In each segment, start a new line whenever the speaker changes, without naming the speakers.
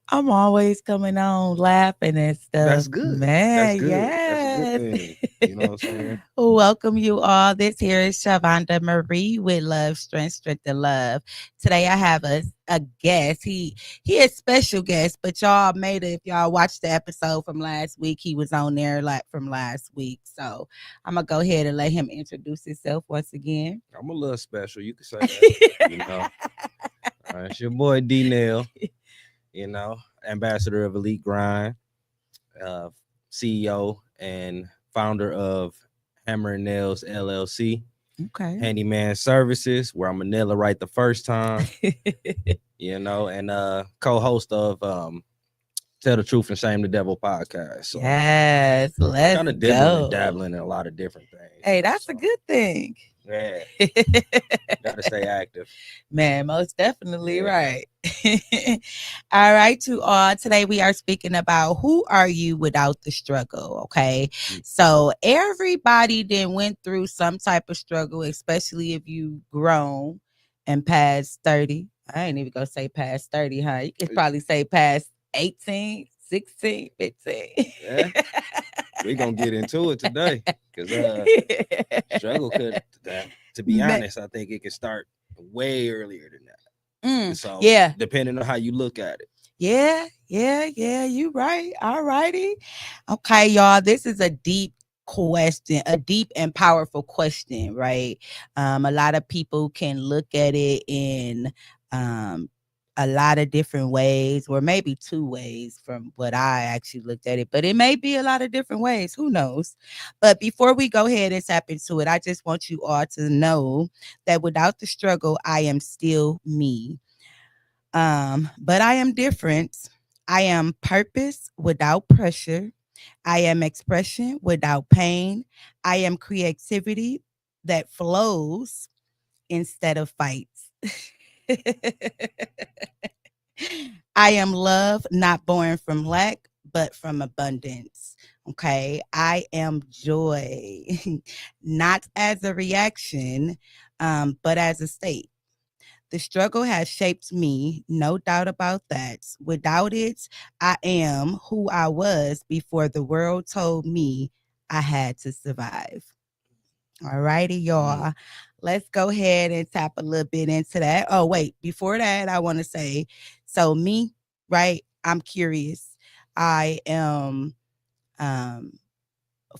I'm always coming on laughing and stuff.
That's good. That's
Man,
good. That's a good
yes.
thing. You know what I'm saying?
Welcome you all. This here is Shavonda Marie with Love, Strength, and Love. Today I have a guest. He is special guest, but y'all made it. If y'all watched the episode from last week, he was on there like from last week. So I'm gonna go ahead and let him introduce himself once again.
I'm a little special. You could say that. You know, it's your boy D Nail. You know, ambassador of Elite Grind, uh, CEO and founder of Hammer and Nails LLC,
Okay.
Handyman Services, where I'm a nailer right the first time. You know, and co-host of Tell the Truth and Shame the Devil podcast. So
Yes, let's
kind of dibbling and
go.
dabbling in a lot of different things.
Hey,
So,
that's a good thing.
yeah, got to stay active.
Man, most definitely
Yeah.
right. All right, to all. Today we are speaking about who are you without the struggle. Okay.
Mm.
So everybody then went through some type of struggle, especially if you grown and past 30. I ain't even gonna say past 30, huh? You could probably say past 18, 16, 15.
Yeah, we gonna get into it today because struggle could that. To be honest, I think it can start way earlier than that. So
Yeah.
depending on how you look at it.
Yeah. You right. All righty. Okay, y'all. This is a deep question, a deep and powerful question, right? A lot of people can look at it in um a lot of different ways, or maybe two ways from what I actually looked at it, but it may be a lot of different ways. Who knows? But before we go ahead and tap into it, I just want you all to know that without the struggle, I am still me. But I am different. I am purpose without pressure. I am expression without pain. I am creativity that flows instead of fights. I am love not born from lack, but from abundance. Okay. I am joy, not as a reaction, but as a state. The struggle has shaped me, no doubt about that. Without it, I am who I was before the world told me I had to survive. All righty,
Mm.
y'all. Let's go ahead and tap a little bit into that. Oh, wait, before that, I want to say so, me, right? I'm curious. I am um,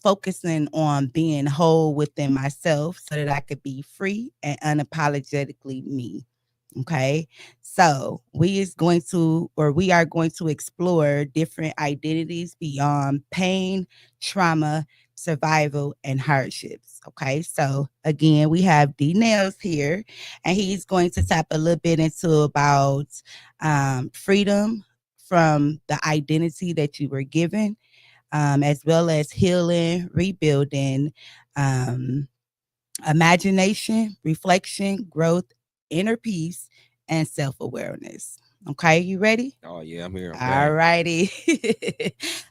focusing on being whole within myself so that I could be free and unapologetically me. Okay. So we are going to explore different identities beyond pain, trauma, survival, and hardships. Okay. So again, we have D Nails here, and he's going to tap a little bit into about freedom from the identity that you were given, as well as healing, rebuilding, um, imagination, reflection, growth, inner peace, and self awareness. Okay, you ready?
Oh yeah, I'm here. I'm
All
game.
righty.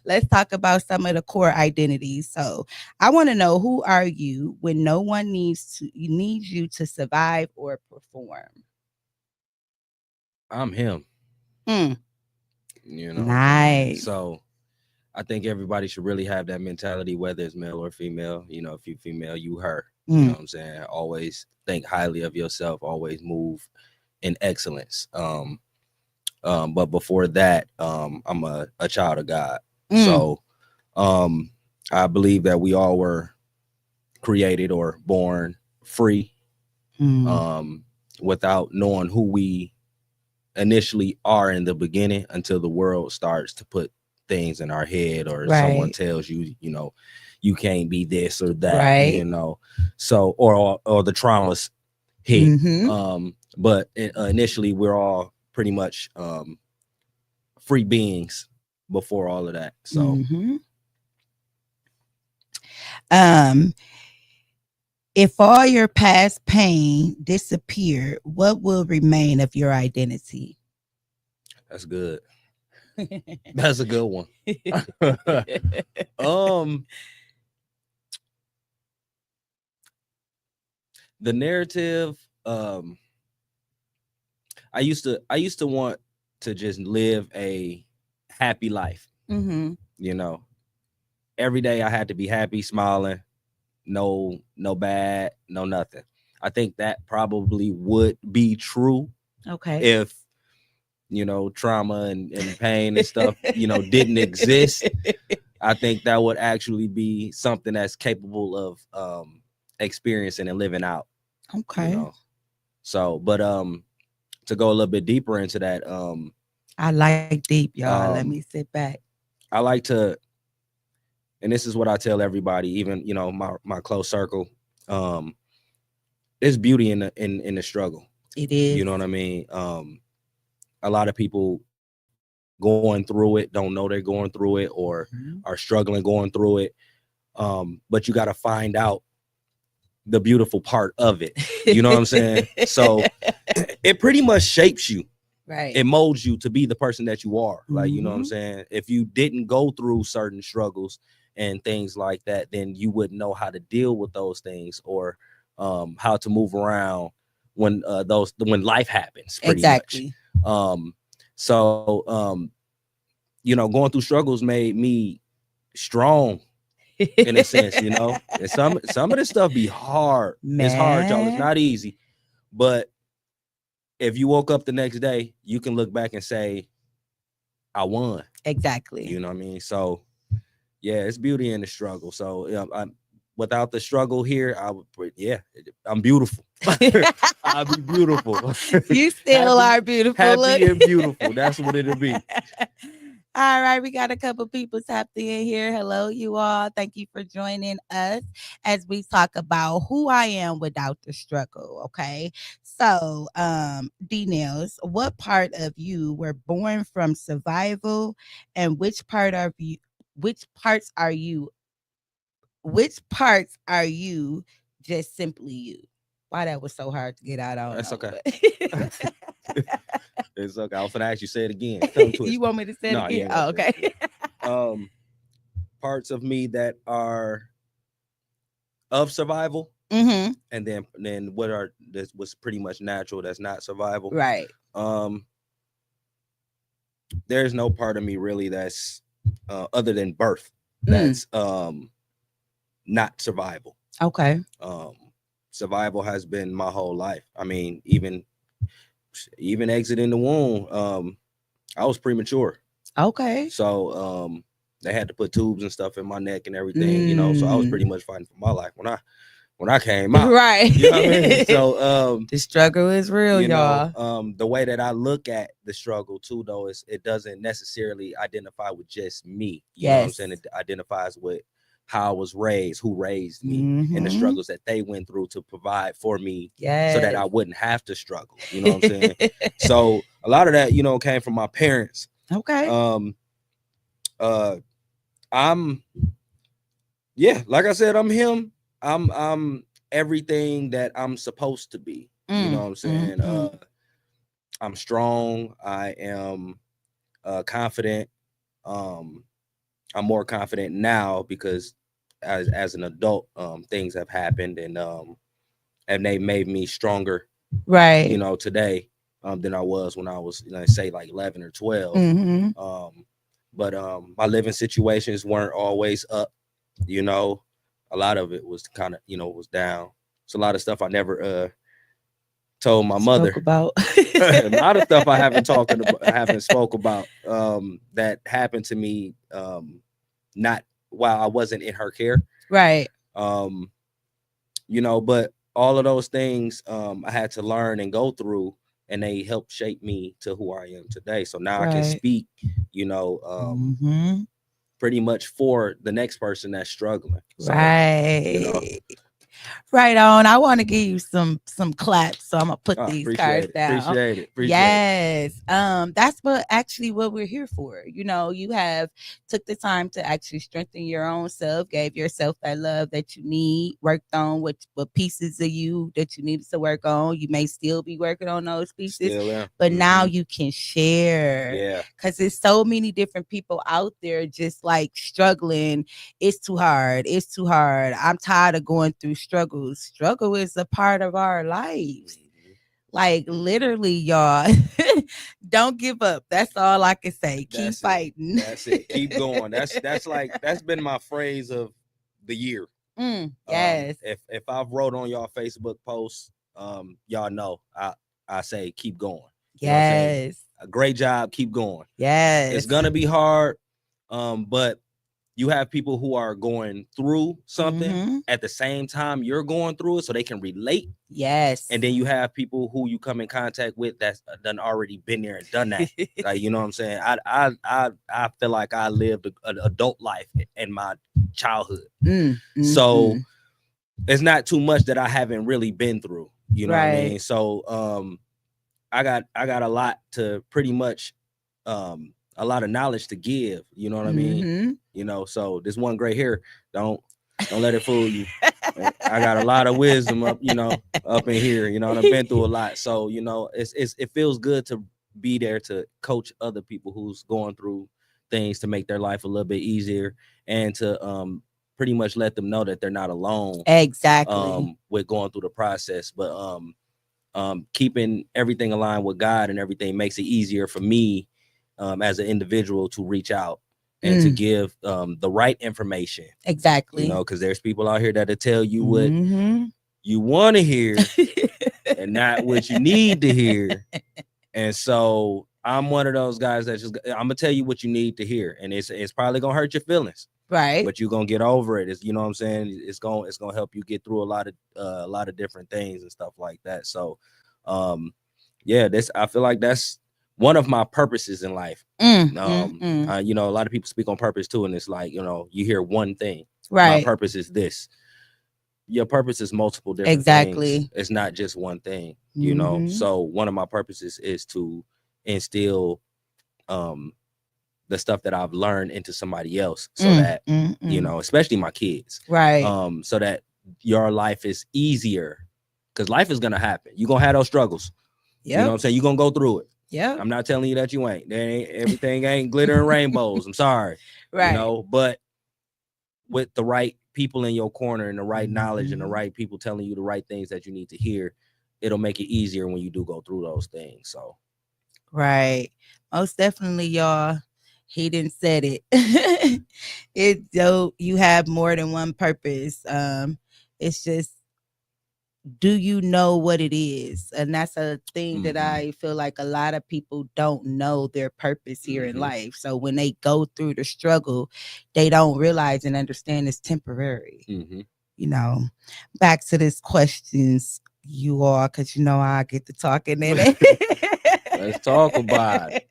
Let's talk about some of the core identities. So, I want to know, who are you when no one needs you to survive or perform?
I'm him.
Mm,
You know,
nice.
so I think everybody should really have that mentality, whether it's male or female. You know, if you female, you her. You know
Mm,
what I'm saying? Always think highly of yourself. Always move in excellence. But before that, I'm a child of God.
mm,
So um, I believe that we all were created or born free,
mm.
um, without knowing who we initially are in the beginning until the world starts to put things in our head or someone
Right,
tells you, you know, you can't be this or that, you
right.
know. So or the traumas hit.
Mm-hmm.
But initially we're all pretty much free beings before all of that. So
Mm-hmm. Um, if all your past pain disappeared, what will remain of your identity?
that's good. That's a good one. um the narrative, um I used to want to just live a happy life.
Mm-hmm.
You know, every day I had to be happy, smiling, no bad, no nothing. I think that probably would be true
Okay.
if trauma and pain and stuff didn't exist. I think that would actually be something that's capable of experiencing and living out.
Okay.
So but to go a little bit deeper into that,
I like deep, y'all. Let me
um
sit back.
I like to, and this is what I tell everybody, even my close circle. um there's beauty in the struggle.
It is.
You know what I mean? A lot of people going through it don't know they're going through it, or are struggling going through it. But you got to find out the beautiful part of it. You know what I'm saying? So it pretty much shapes you.
Right.
It molds you to be the person that you are. Like, you know what I'm
Mhm.
saying? If you didn't go through certain struggles and things like that, then you wouldn't know how to deal with those things, or how to move around when life happens, pretty much.
Exactly.
So going through struggles made me strong in a sense, and some of this stuff be hard. It's hard, y'all. It's
Man.
not easy. But if you woke up the next day, you can look back and say, I won.
Exactly.
You know what I mean? So yeah, it's beauty in the struggle. So without the struggle here, I'm beautiful. I'll be beautiful.
You still are beautiful. Look.
Happy and beautiful. That's what it'll be.
All right, we got a couple people tapped in here. Hello, you all. Thank you for joining us as we talk about who I am without the struggle. Okay. So, D Nails, what part of you were born from survival, and which parts are you which parts are you just simply you? Why that was so hard to get out, I don't
That's
know.
okay.
But
It's okay. I was gonna ask you say it again. Tongue twister.
you want me to say it
No, you
again?
ain't
Oh,
gotta say it
okay.
again. Parts of me that are of survival,
Mm-hmm.
and then what are this was pretty much natural, that's not survival.
Right.
Um, there's no part of me really that's other than birth that's not survival.
Okay.
Um, Survival has been my whole life. I mean, even exiting the womb, I was premature.
Okay.
So they had to put tubes and stuff in my neck and everything, so I was pretty much fighting for my life when I came out.
Right.
You know what I mean? So
the struggle is real, y'all.
the way that I look at the struggle too, though, is it doesn't necessarily identify with just me. You know what I'm saying? It identifies with how I was raised, who raised me, and the struggles that they went through to provide for me, so that I wouldn't have to struggle. You know what I'm saying? So a lot of that, came from my parents.
Okay.
I'm like I said, I'm him. I'm everything that I'm supposed to be. You know what I'm saying? I'm strong. I am confident. I'm more confident now because as an adult, things have happened, and they made me stronger.
Right.
Today, than I was when I was, say like 11 or 12. But my living situations weren't always up. A lot of it was kind of was down. It's a lot of stuff I never told my mother
about.
a lot of stuff I haven't spoke about that happened to me not while I wasn't in her care.
Right.
But all of those things I had to learn and go through, and they helped shape me to who I am today. So now I can speak, pretty much for the next person that's struggling. So,
right. Right on. I want to give you some claps, so I'm gonna put these cards down.
Appreciate it.
Yes. That's what we're here for. You have took the time to actually strengthen your own self, gave yourself that love that you need, worked on what pieces of you that you needed to work on. You may still be working on those pieces, but now you can share.
Yeah.
Because there's so many different people out there just like struggling. It's too hard. It's too hard. I'm tired of going through struggles. Struggle is a part of our lives. Like literally, y'all, don't give up. That's all I can say. Keep
That's it.
fighting.
That's it. Keep going. That's been my phrase of the year.
Yes.
If I've wrote on y'all Facebook posts, y'all know I say keep going. You know what I'm saying?
Yes.
A great job, keep going.
Yes.
It's gonna be hard, but you have people who are going through something at the same time you're going through it, so they can relate.
Yes.
And then you have people who you come in contact with that's done already been there and done that. Like, you know what I'm saying? I feel like I lived an adult life in my childhood. So it's not too much that I haven't really been through. You know what I mean? So I got a lot to pretty much a lot of knowledge to give. You know what I mean? You know, so this one gray hair, don't let it fool you. I got a lot of wisdom up, up in here, and I've been through a lot. So, it feels good to be there to coach other people who's going through things to make their life a little bit easier, and to pretty much let them know that they're not alone.
Exactly.
With going through the process. But keeping everything aligned with God and everything makes it easier for me as an individual to reach out and to give the right information.
Exactly.
Because there's people out here that'll tell you what you want to hear and not what you need to hear. And so I'm one of those guys that I'm gonna tell you what you need to hear, and it's probably gonna hurt your feelings,
right?
But you're gonna get over it. It's, you know what I'm saying? It's gonna help you get through a lot of different things and stuff like that. So, yeah, I feel like that's one of my purposes in life. A lot of people speak on purpose too, and it's like, you hear one thing. Right. My purpose is this. Your purpose is multiple different things. It's not just one thing, So one of my purposes is to instill the stuff that I've learned into somebody else, so that especially my kids,
right?
So that your life is easier, because life is gonna happen. You're gonna have those struggles. You know what I'm saying? You're gonna go through it. Yeah. I'm not telling you that you ain't. Everything ain't glitter and rainbows. I'm sorry. Right. But with the right people in your corner and the right knowledge and the right people telling you the right things that you need to hear, it'll make it easier when you do go through those things. So,
right. Most definitely, y'all. He didn't said it. Though you have more than one purpose. It's just, do you know what it is? And that's a thing that I feel like a lot of people don't know their purpose here in life. So when they go through the struggle, they don't realize and understand it's temporary. Back to this questions, you all, because I get to talking in it.
Let's talk about it.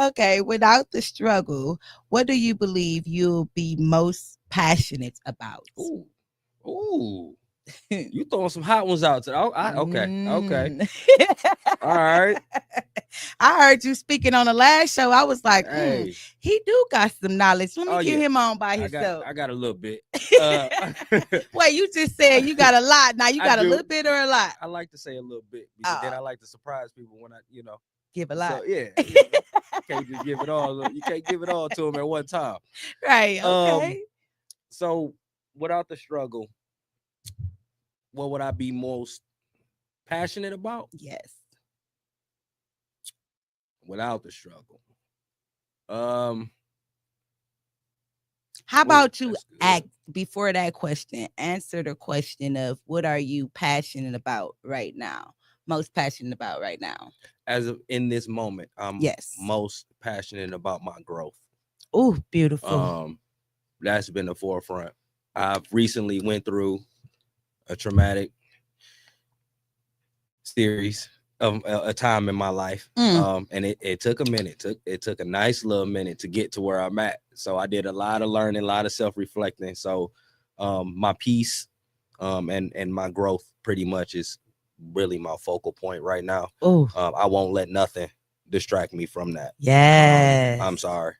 Okay, without the struggle, what do you believe you'll be most passionate about?
Ooh. You throwing some hot ones out today. Okay. All right.
I heard you speaking on the last show. I was like, he do got some knowledge. Let me get him on by himself.
I got a little bit.
Wait, you just said you got a lot. Now you got a little bit or a lot?
I like to say a little bit, because then I like to surprise people when I,
give a lot.
So, yeah. You can't just give it all. You can't give it all to them at one time.
Right. Okay.
So without the struggle, what would I be most passionate about?
Yes.
Without the struggle.
How about you act before that question? Answer the question of what are you passionate about right now? Most passionate about right now?
As of in this moment, I'm most passionate about my growth.
Oh, beautiful.
That's been the forefront. I've recently went through a traumatic series of a time in my life. And it took a minute. It took a nice little minute to get to where I'm at. So I did a lot of learning, a lot of self-reflecting. So my peace and my growth pretty much is really my focal point right now. I won't let nothing distract me from that.
Yes.
I'm sorry.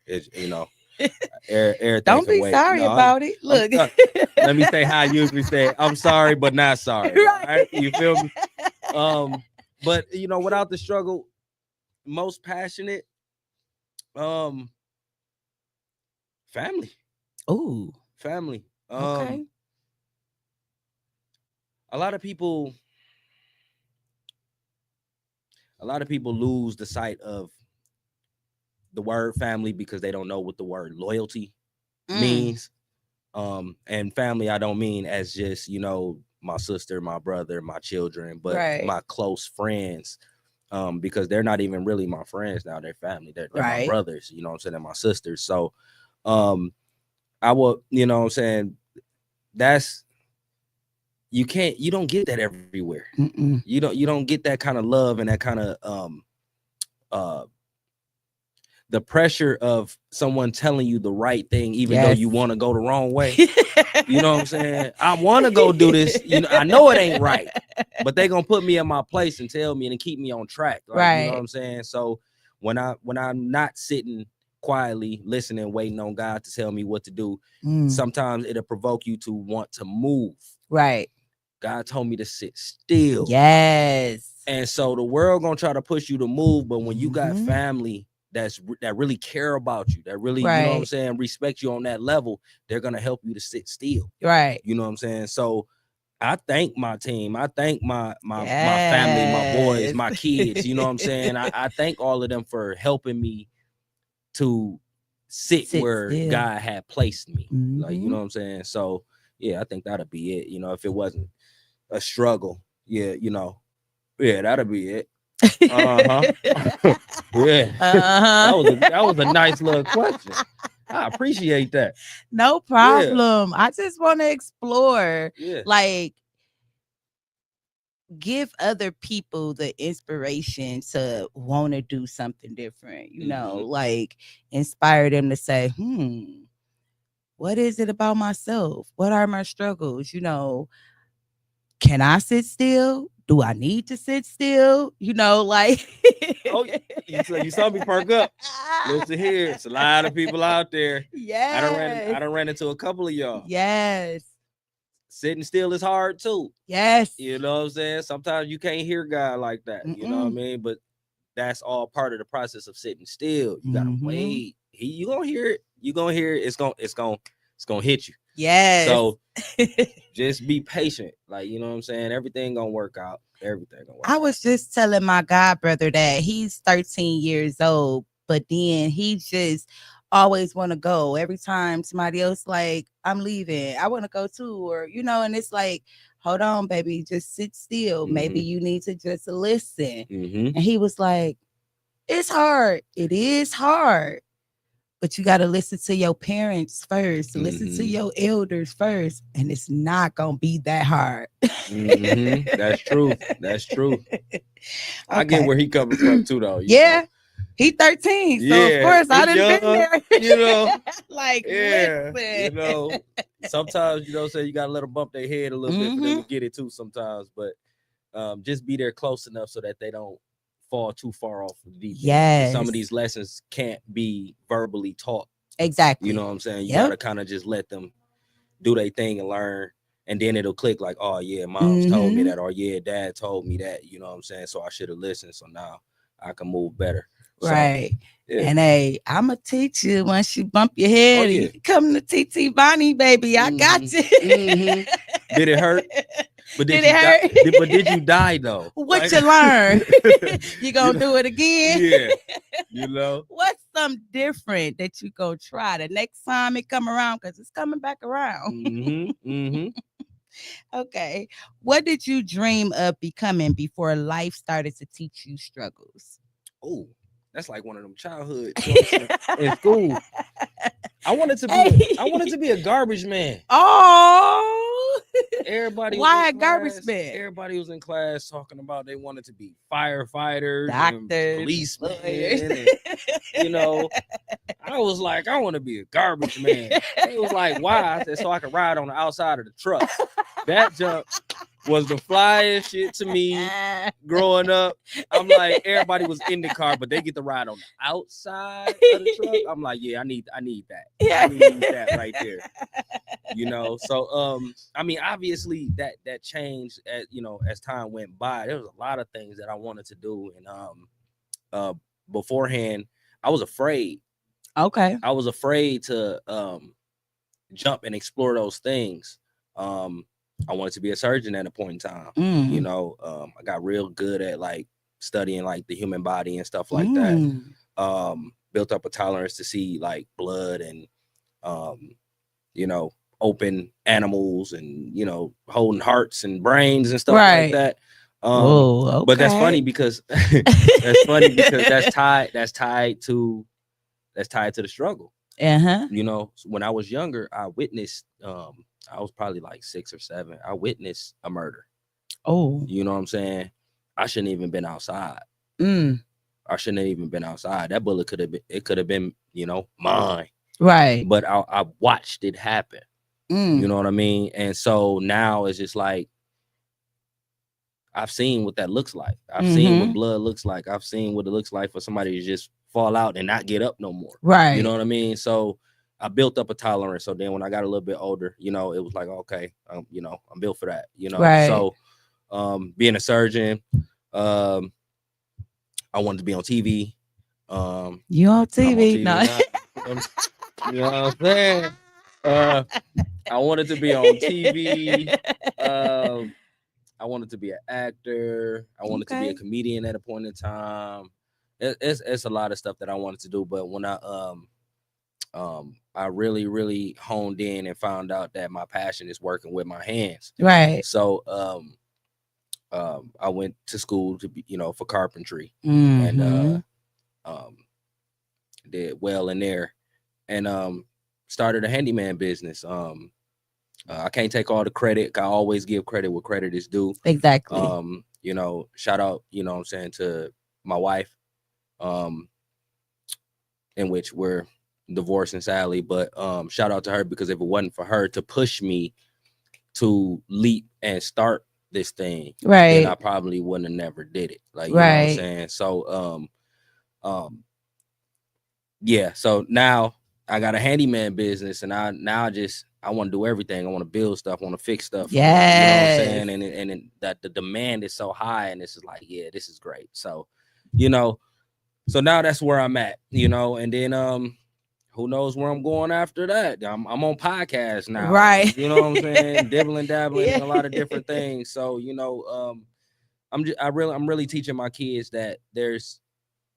Everything
don't be sorry about it. Look,
let me say how I usually say it. I'm sorry, but not sorry. Right? You feel me? But without the struggle, most passionate, family.
Ooh,
family.
Okay.
A lot of people a lot of people lose the sight of the word family because they don't know what the word loyalty means. And family, I don't mean as just, my sister, my brother, my children, but
Right.
my close friends. Because they're not even really my friends now, they're family. They're my
Right.
brothers, you know what I'm saying, and my sisters. So I will, that's you don't get that everywhere.
Mm-mm.
You don't get that kind of love and that kind of the pressure of someone telling you the right thing, even though you want to go the wrong way. You know what I'm saying? I want to go do this. I know it ain't right, but they gonna put me in my place and tell me and keep me on track. Like,
right.
You know what I'm saying? So when I'm not sitting quietly listening, waiting on God to tell me what to do, sometimes it'll provoke you to want to move.
Right.
God told me to sit still.
Yes.
And so the world gonna try to push you to move, but when you got family that really care about you, that really, you know what I'm saying, respect you on that level, they're gonna help you to sit still.
Right.
You know what I'm saying? So I thank my team. I thank my family, my boys, my kids. You know what I'm saying? I thank all of them for helping me to sit where
still.
God had placed me. Like, you know what I'm saying? So yeah, I think that'll be it. If it wasn't a struggle, yeah, that'll be it. Yeah. That was a nice little question. I appreciate that.
No problem. I just want to explore. Like, give other people the inspiration to want to do something different, like inspire them to say, what is it about myself? What are my struggles? Can I sit still? Do I need to sit still? Like
you saw me perk up. Listen here, it's a lot of people out there.
Yes.
I done ran into a couple of y'all.
Yes.
Sitting still is hard too.
Yes.
You know what I'm saying? Sometimes you can't hear God like that. You know what I mean? But that's all part of the process of sitting still. You gotta wait. You gonna hear it. You gonna hear it. It's gonna hit you.
Yes.
So just be patient. Like, you know what I'm saying? Everything gonna work out. Everything gonna work out.
I was just telling my god brother that he's 13 years old, but then he just always want to go. Every time somebody else like, I'm leaving, I want to go too, or and it's like, hold on, baby, just sit still. Maybe you need to just listen. And he was like, it's hard. It is hard. But you got to listen to your parents first. Listen to your elders first. And it's not going to be that hard.
That's true. That's true. Okay. I get where he coming from too, though.
Yeah. He 13. So, of course, I didn't been
there.
Like, listen.
Sometimes, say you got to let them bump their head a little bit for them to get it too sometimes. But just be there close enough so that they don't fall too far off the deep end.
Yes.
Some of these lessons can't be verbally taught.
Exactly.
You know what I'm saying? You gotta kind of just let them do their thing and learn, and then it'll click like, oh yeah, mom's told me that, or yeah, dad told me that. You know what I'm saying? So I should have listened. So now I can move better.
Right. So, and hey, I'm gonna teach you once you bump your head. You can come to TT Bonnie, baby. I got you.
Did it hurt? But did it hurt? But did you die though?
What you learn? You gonna do it again?
Yeah.
What's something different that you gonna try the next time it come around? Because it's coming back around. Okay. What did you dream of becoming before life started to teach you struggles?
Oh, that's like one of them childhood jokes in school. I wanted to be a garbage man.
Oh,
everybody.
Why a garbage man?
Everybody was in class talking about they wanted to be firefighters,
doctors,
and policemen. And, I was like, I want to be a garbage man. It was like, why? I said, so I could ride on the outside of the truck. That jump was the flyest shit to me growing up. I'm like, everybody was in the car, but they get to ride on the outside of the truck. I'm like, yeah, I need that. Yeah. I need that right there. So I mean, obviously that changed as time went by. There was a lot of things that I wanted to do, and beforehand I was afraid.
Okay.
I was afraid to jump and explore those things. I wanted to be a surgeon at a point in time. I got real good at like studying like the human body and stuff like that. Built up a tolerance to see like blood and you know, open animals and, you know, holding hearts and brains and stuff like that. But that's funny because that's tied to the struggle. You know, when I was younger, I witnessed I was probably like 6 or 7. I witnessed a murder. You know what I'm saying? I shouldn't even been outside. I shouldn't have even been outside. That bullet could have been, you know, mine.
Right.
But I watched it happen. You know what I mean? And so now it's just like, I've seen what that looks like. I've seen what blood looks like. I've seen what it looks like for somebody to just fall out and not get up no more.
Right.
You know what I mean? So I built up a tolerance. So then when I got a little bit older, you know, it was like, okay, you know, I'm built for that. You know,
right.
So being a surgeon, I wanted to be on TV.
You on TV?
No. You know what I'm saying? I wanted to be on TV. I wanted to be an actor. I wanted to be a comedian at a point in time. It's a lot of stuff that I wanted to do, but when I really honed in and found out that my passion is working with my hands.
Right.
So I went to school to be, you know, for carpentry, and did well in there, and started a handyman business. I can't take all the credit. I always give credit where credit is due.
Exactly.
You know, shout out, you know what I'm saying, to my wife, in which we're divorcing sadly, but shout out to her, because if it wasn't for her to push me to leap and start this thing,
right,
then I probably wouldn't have never did it. Like, you know what I'm saying? So yeah, so now I got a handyman business, and I want to do everything. I want to build stuff, I want to fix stuff.
Yes.
You know what I'm saying? And that the demand is so high, and this is like, yeah, this is great. So, you know, so now that's where I'm at, you know, and then who knows where I'm going after that. I'm on podcasts now.
Right.
You know what I'm saying? Dibbling, dabbling in a lot of different things. So, you know, I'm really teaching my kids that there's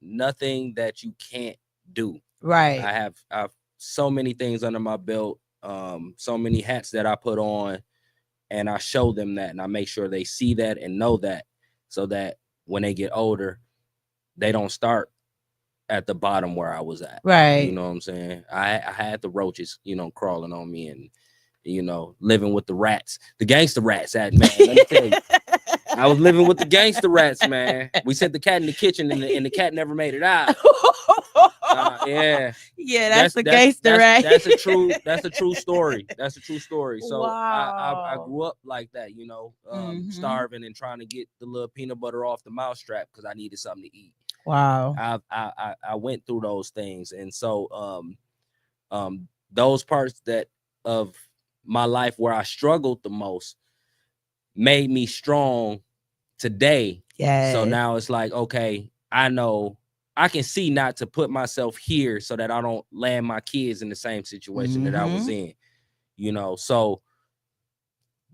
nothing that you can't do.
Right.
I've so many things under my belt, so many hats that I put on, and I show them that, and I make sure they see that and know that, so that when they get older, they don't start at the bottom where I was at.
Right.
You know what I'm saying? I had the roaches, you know, crawling on me, and, you know, living with the rats, the gangster rats at, man. Let me tell you. I was living with the gangster rats, man. We sent the cat in the kitchen, and the cat never made it out. Yeah,
that's the gangster rat.
That's a true story. That's a true story. So wow. I grew up like that, you know, starving and trying to get the little peanut butter off the mousetrap because I needed something to eat.
Wow.
I went through those things, and so those parts that of my life where I struggled the most made me strong today. Yeah. So now it's like, okay, I know I can see not to put myself here so that I don't land my kids in the same situation that I was in, you know. So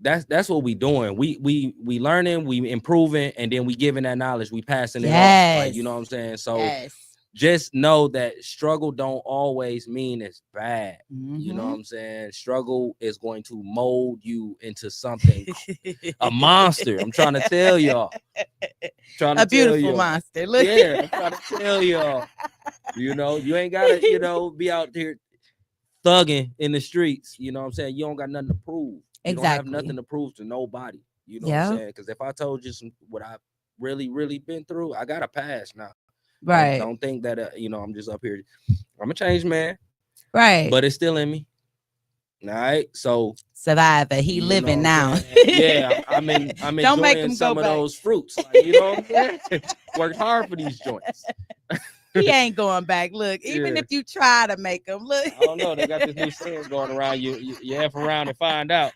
that's what we doing. We learning, we improving, and then we giving that knowledge, we passing it off. Like, you know what I'm saying? So just know that struggle don't always mean it's bad. You know what I'm saying? Struggle is going to mold you into something, a monster. I'm trying to tell y'all.
A beautiful monster. Look.
Yeah, I'm trying to tell y'all. You know, you ain't gotta, you know, be out there thugging in the streets. You know what I'm saying? You don't got nothing to prove. You don't have nothing to prove to nobody. You know what I'm saying? Because if I told you what I've really been through, I got a past now.
Right.
Don't think that you know, I'm just up here. I'm a changed man.
Right.
But it's still in me. All right. So
survivor. He living now.
Yeah, I'm enjoying some of those fruits. Like, you know what I'm saying? Worked hard for these joints.
He ain't going back. Look, even if you try to make him look.
I don't know. They got this new saying going around. You F around and find out.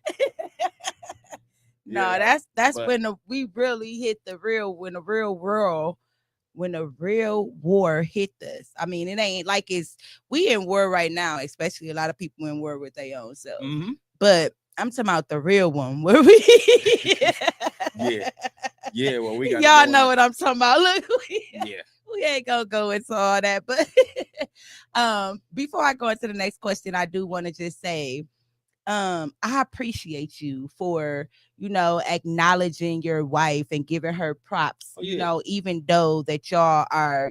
No, that's when we really hit the real, when the real war hit us. I mean, it ain't like we in war right now, especially a lot of people in war with their own self. But I'm talking about the real one where we
Yeah, well, we got
Y'all know what I'm talking about. Look,
Yeah.
we ain't gonna go into all that, but before I go into the next question, I do want to just say I appreciate you for, acknowledging your wife and giving her props,
Oh yeah.
even though that y'all are,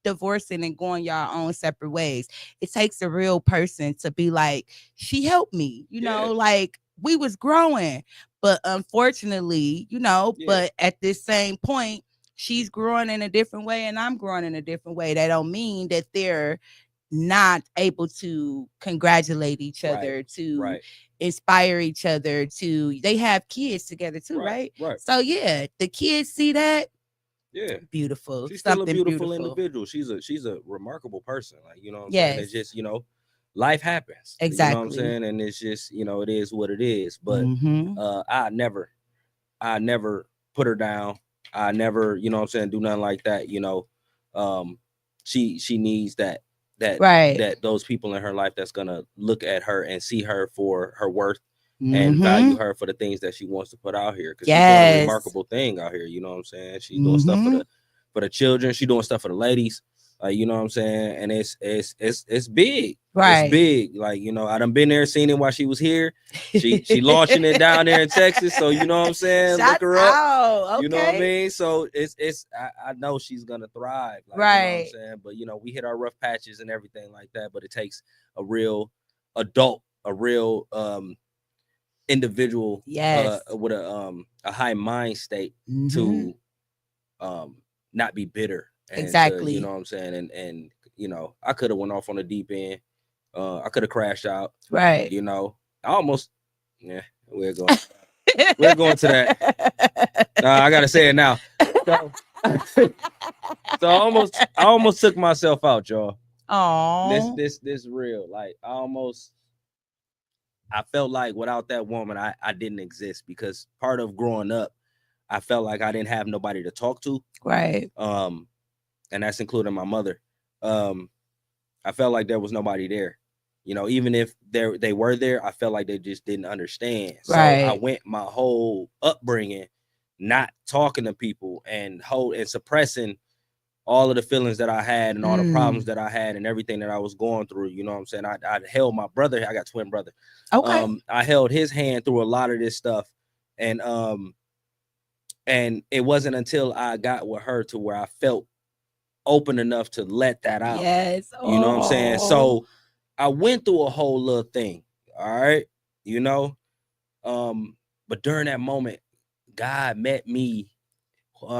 divorcing and going your own separate ways. It takes a real person to be like, she helped me,
Yeah.
like we was growing. But unfortunately,
Yeah.
but at this same point, she's growing in a different way and I'm growing in a different way. That don't mean that they're not able to congratulate each
Right.
other, to
Right.
inspire each other, to they have kids together too,
Right.
right?
Right.
So yeah, the kids see that,
Yeah.
beautiful,
She's still a
something
beautiful
beautiful.
individual. She's a remarkable person. Like, you know what I'm saying? It's
Yes,
just, life happens. You know what I'm
exactly.
saying? And it's just, it is what it is. But
Mm-hmm.
I never put her down. I never, you know what I'm saying, do nothing like that. Um, she needs
Right.
that those people in her life that's gonna look at her and see her for her worth and
Mm-hmm.
value her for the things that she wants to put out here. Because she's doing a
Yes.
remarkable thing out here. You know what I'm saying? She's doing stuff
Mm-hmm.
for the children. She's doing stuff for the ladies. You know what I'm saying? And it's big. It's
Right.
big. Like, I done been there, seen it while she was here. She launching it down there in Texas. So you know what I'm saying? Look
Shout
her up.
out.
You know what I
Okay.
mean? So I know she's gonna thrive. Like, you know what I'm
Right.
saying? But we hit our rough patches and everything like that. But it takes a real adult, a real individual
Yes.
with a high mind state
Mm-hmm.
to not be bitter and to, you
Exactly.
know what I'm saying, and I could have went off on the deep end. I could have crashed out.
Right.
I almost, yeah, we're going to that. I gotta say it now. So, so I almost took myself out, y'all.
Oh.
This real. Like, I felt like without that woman, I didn't exist, because part of growing up, I felt like I didn't have nobody to talk to.
Right.
And that's including my mother. I felt like there was nobody there. Even if they were there, I felt like they just didn't understand. So I
Right.
went my whole upbringing not talking to people and suppressing all of the feelings that I had and all the problems that I had and everything that I was going through. You know what I'm saying? I held my brother. I got twin brother.
Okay.
I held his hand through a lot of this stuff, and it wasn't until I got with her to where I felt open enough to let that out.
Yes.
You know what I'm saying?
Oh.
So I went through a whole little thing. All right. But during that moment, God met me.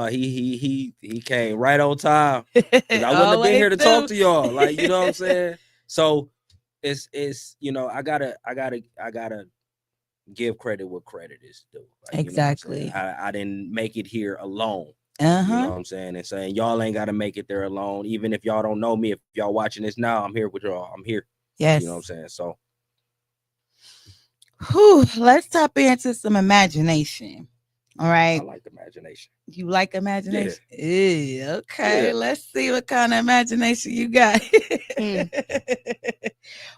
He came right on time, because I wouldn't have been here to talk to y'all. Like, you know what I'm saying? So it's I gotta give credit what credit is due. Like,
Exactly.
You know what I'm saying? I didn't make it here alone.
Uh-huh.
You know what I'm saying? And saying y'all ain't gotta make it there alone. Even if y'all don't know me, if y'all watching this now, I'm here with y'all. I'm here.
Yes.
You know what I'm saying? So
let's tap into some imagination. All right.
I like imagination.
You like imagination? Yeah. Okay. Yeah. Let's see what kind of imagination you got.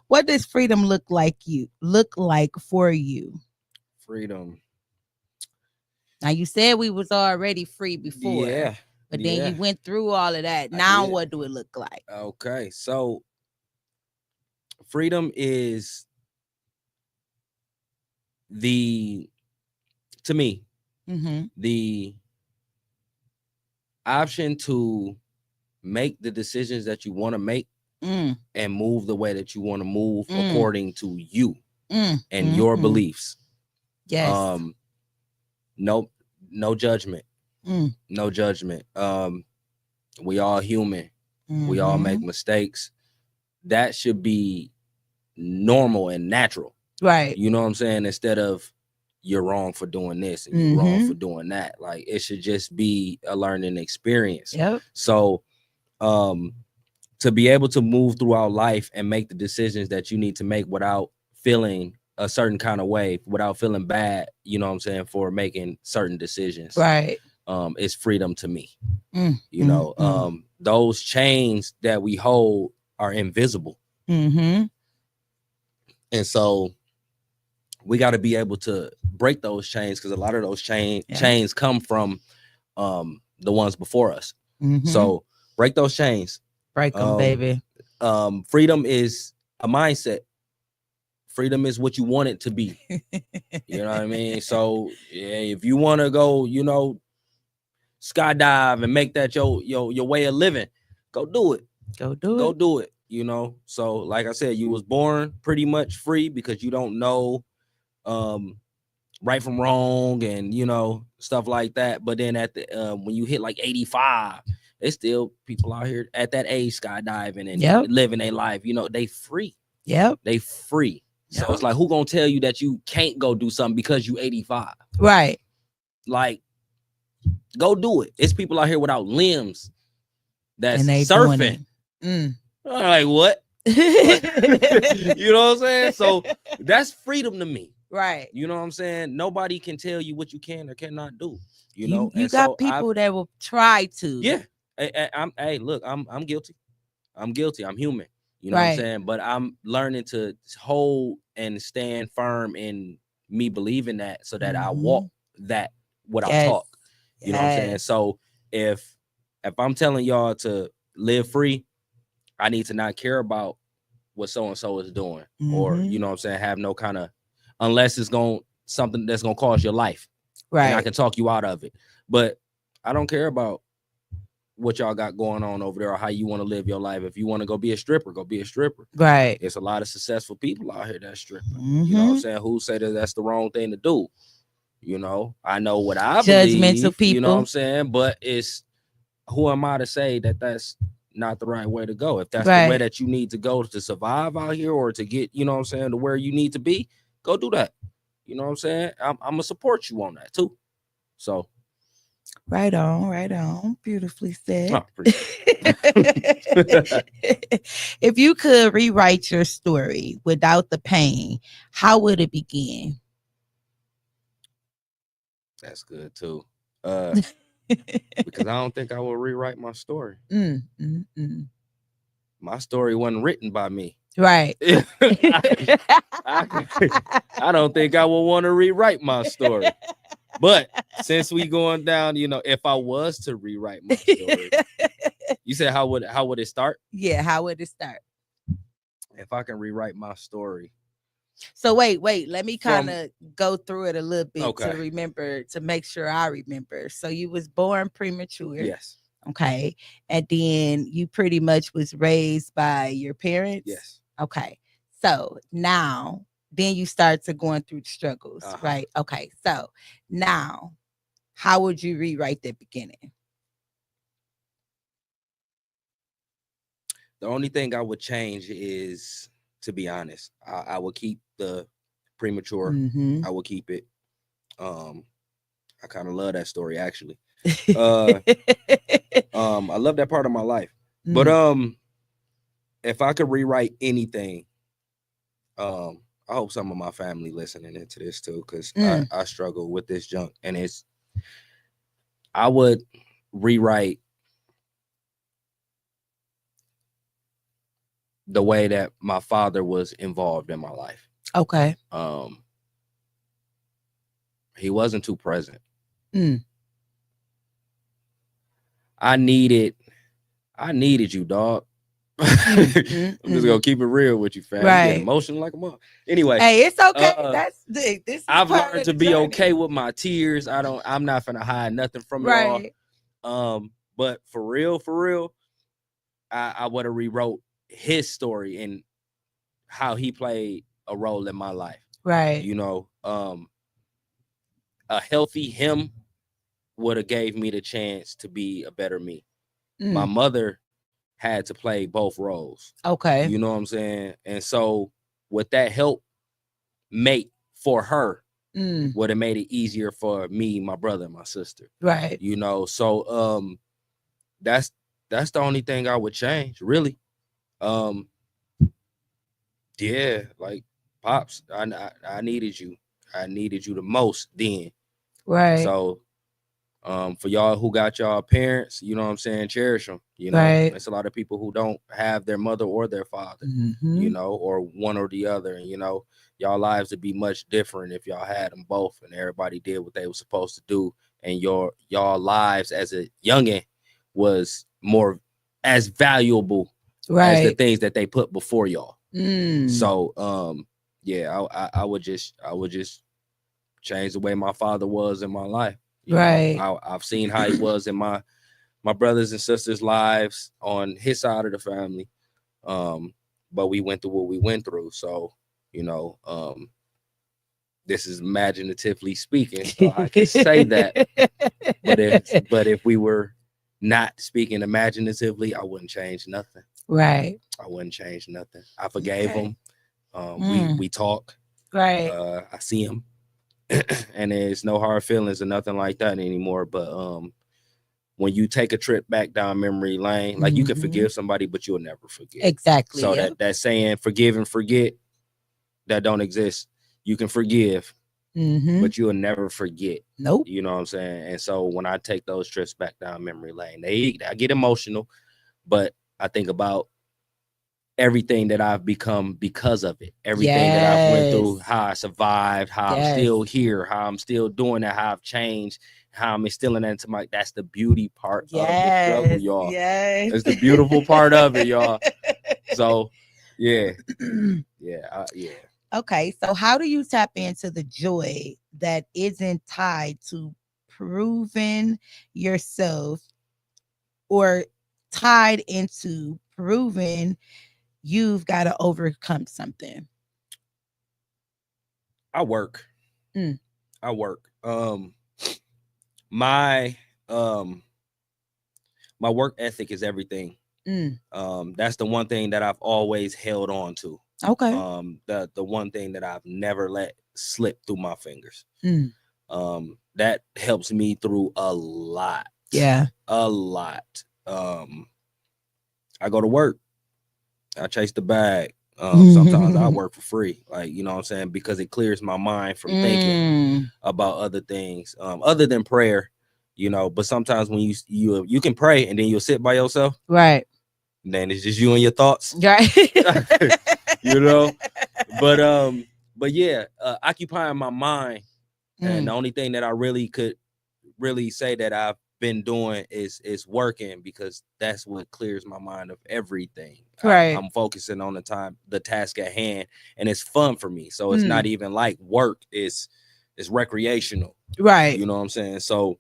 What does freedom look like for you?
Freedom.
Now, you said we was already free before.
Yeah.
But then you went through all of that. Now what do it look like?
Okay. So freedom is to me, the option to make the decisions that you want to make and move the way that you want to move according to you and your beliefs.
Yes.
No judgment. No judgment. We all human. We all make mistakes. That should be normal and natural.
Right.
You know what I'm saying? Instead of you're wrong for doing this and you're wrong for doing that. Like, it should just be a learning experience.
Yep.
So to be able to move throughout life and make the decisions that you need to make without feeling a certain kind of way, without feeling bad, you know what I'm saying, for making certain decisions.
Right.
It's freedom to me. Those chains that we hold are invisible. And so we got to be able to break those chains, because a lot of those chains come from the ones before us. So break those chains.
Break them, baby.
Freedom is a mindset. Freedom is what you want it to be. You know what I mean? So yeah, if you want to go, skydive and make that your way of living, go do it. Go do it. So like I said, you was born pretty much free because you don't know right from wrong and stuff like that. But then at the when you hit like 85, there's still people out here at that age skydiving and living their life. They free. They free. So it's like, who gonna tell you that you can't go do something because you 85?
Right.
Like, go do it. It's people out here without limbs that's surfing. I'm like, what? You know what I'm saying? So that's freedom to me.
Right.
You know what I'm saying? Nobody can tell you what you can or cannot do.
You got people that will try to.
Yeah. Look, I'm guilty. I'm guilty. I'm human. You know what I'm saying? But I'm learning to hold and stand firm in me believing that, so that I walk that what I talk. You know what I'm saying? So if I'm telling y'all to live free, I need to not care about what so-and-so is doing, or, you know what I'm saying, have no kind of, unless it's something that's going to cost your life. Right. And I can talk you out of it. But I don't care about what y'all got going on over there or how you want to live your life. If you want to go be a stripper, go be a stripper. Right. There's a lot of successful people out here that's stripping. You know what I'm saying? Who say that that's the wrong thing to do? I know what I believe. Judgmental people. You know what I'm saying? But it's, who am I to say that that's not the right way to go? If that's the way that you need to go to survive out here, or to get, you know what I'm saying, to where you need to be, go do that. You know what I'm saying? I'm gonna support you on that too. So
right on, beautifully said. Oh, if you could rewrite your story without the pain, how would it begin?
That's good too. Because I don't think I will rewrite my story. My story wasn't written by me. Right. I don't think I will want to rewrite my story. But since we going down, if I was to rewrite my story, you said how would it start?
Yeah, how would it start?
If I can rewrite my story.
So wait, let me kind of go through it a little bit to remember, to make sure I remember. So you was born premature.
Yes.
Okay. And then you pretty much was raised by your parents.
Yes.
Okay. So now, then you start to going through the struggles, right? Okay. So now, how would you rewrite the beginning?
The only thing I would change is, to be honest, I would keep the premature. I will keep it. I kind of love that story, actually. I love that part of my life. But if I could rewrite anything, I hope some of my family listening into this too, because I struggle with this junk, and I would rewrite the way that my father was involved in my life.
Okay.
He wasn't too present. I needed you, dog. I'm just gonna keep it real with you, fam. Right. Get emotional like a mom. Anyway,
hey, it's okay. This.
I've learned to be okay with my tears. I'm not gonna hide nothing from y'all. But for real, I would have rewrote his story and how he played a role in my life.
Right.
A healthy him would have gave me the chance to be a better me. My mother had to play both roles.
Okay.
You know what I'm saying? And so with that help mate for her would have made it easier for me, my brother, and my sister.
Right.
So that's the only thing I would change, really. Yeah, like, Pops, I needed you. I needed you the most then.
Right.
So for y'all who got y'all parents, you know what I'm saying, cherish them.
Right.
There's a lot of people who don't have their mother or their father, or one or the other. And y'all y'all lives would be much different if y'all had them both and everybody did what they were supposed to do, and y'all lives as a youngin was more as valuable as the things that they put before y'all. So yeah, I would just change the way my father was in my life. You know, I've seen how he was in my brothers and sisters' lives on his side of the family. But we went through what we went through. So, you know, this is imaginatively speaking, so I can say that. But if we were not speaking imaginatively, I wouldn't change nothing. I wouldn't change nothing. I forgave him. We talk. I see him. And there's no hard feelings or nothing like that anymore. But when you take a trip back down memory lane, like you can forgive somebody, but you'll never forget.
Exactly.
So that saying forgive and forget, that don't exist. You can forgive, but you'll never forget.
Nope.
You know what I'm saying? And so when I take those trips back down memory lane, I get emotional, but I think about everything that I've become because of it, everything that I've went through, how I survived, how I'm still here, how I'm still doing it, how I've changed, how I'm instilling that into my, that's the beauty part of the struggle, y'all. It's the beautiful part of it, y'all. So yeah.
Okay, so how do you tap into the joy that isn't tied to proving yourself or tied into proving you've got to overcome something?
I work. My work ethic is everything. That's the one thing that I've always held on to.
Okay.
The one thing that I've never let slip through my fingers. That helps me through a lot.
Yeah.
A lot. I go to work. I chase the bag. Sometimes I work for free, like, you know what I'm saying, because it clears my mind from thinking about other things, other than prayer, you know. But sometimes when you can pray and then you'll sit by yourself,
right?
And then it's just you and your thoughts,
right?
You know. But yeah, occupying my mind, and the only thing that I really could say that I've been doing is working, because that's what clears my mind of everything.
Right.
I'm focusing on the task at hand, and it's fun for me. So it's not even like work, it's recreational.
Right.
You know what I'm saying? So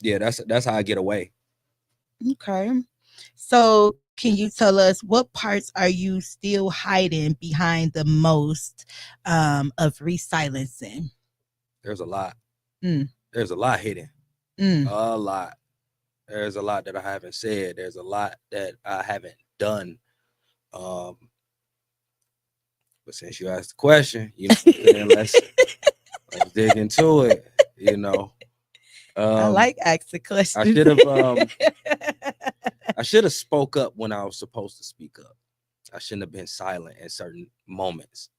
yeah, that's how I get away.
Okay. So can you tell us what parts are you still hiding behind the most of re-silencing?
There's a lot. There's a lot hidden. A lot. There's a lot that I haven't said. There's a lot that I haven't done. But since you asked the question, you know, then let's dig into it. You know,
I like asking questions.
I should have spoke up when I was supposed to speak up. I shouldn't have been silent in certain moments,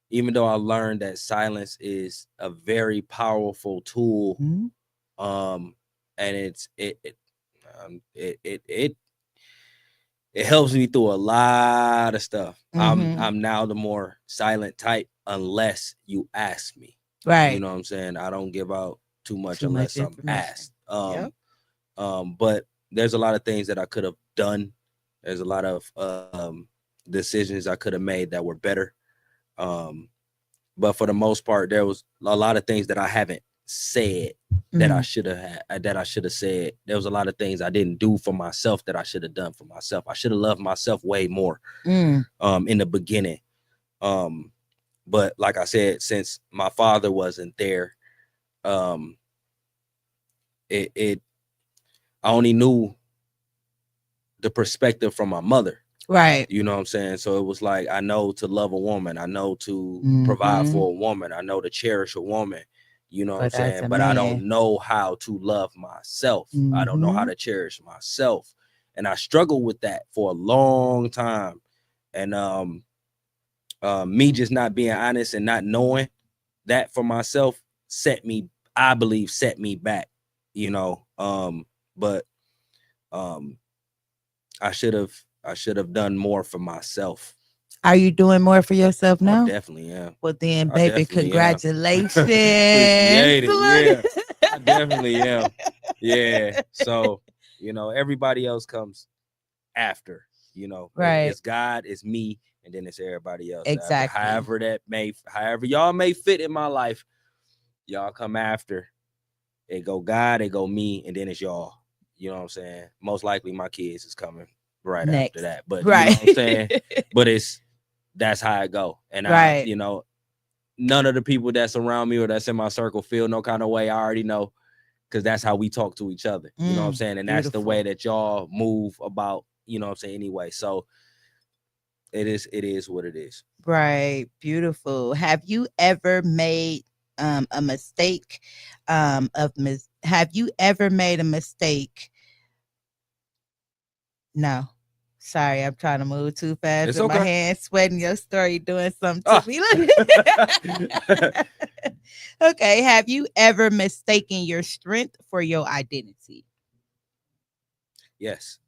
even though I learned that silence is a very powerful tool. And it helps me through a lot of stuff. I'm now the more silent type, unless you ask me.
Right.
You know what I'm saying? I don't give out too much unless I'm asked. But there's a lot of things that I could have done. There's a lot of decisions I could have made that were better. But for the most part, there was a lot of things that I haven't said that I should have said. There was a lot of things I didn't do for myself that I should have done for myself. I should have loved myself way more in the beginning. But like I said, since my father wasn't there, I only knew the perspective from my mother.
Right.
You know what I'm saying? So it was like, I know to love a woman. I know to provide for a woman. I know to cherish a woman. You know what I'm saying? But I don't know how to love myself. I don't know how to cherish myself. And I struggled with that for a long time. And me just not being honest and not knowing that for myself set me back, you know. But I should have done more for myself.
Are you doing more for yourself
I
now?
definitely am.
Well, then,
I
baby,
definitely am.
congratulations.
Appreciate it. Yeah,
Look.
I definitely am. Yeah. So, everybody else comes after.
Right.
It's God, it's me, and then it's everybody else after.
Exactly.
However y'all may fit in my life, y'all come after. It go God, it go me, and then it's y'all. You know what I'm saying? Most likely my kids is coming right after
Next.
that. But you know
Right.
what I'm saying? But that's how it go. And
Right.
none of the people that's around me or that's in my circle feel no kind of way. I already know, because that's how we talk to each other. You know what I'm saying? And that's the
Beautiful.
way that y'all move about, you know what I'm saying, anyway. So it is what it is.
Right. Beautiful. Have you ever made a mistake have you ever made a mistake? No. Sorry, I'm trying to move too fast
It's
with my
okay.
hands sweating your story doing something to
Ah.
me. Okay. Have you ever mistaken your strength for your identity?
Yes.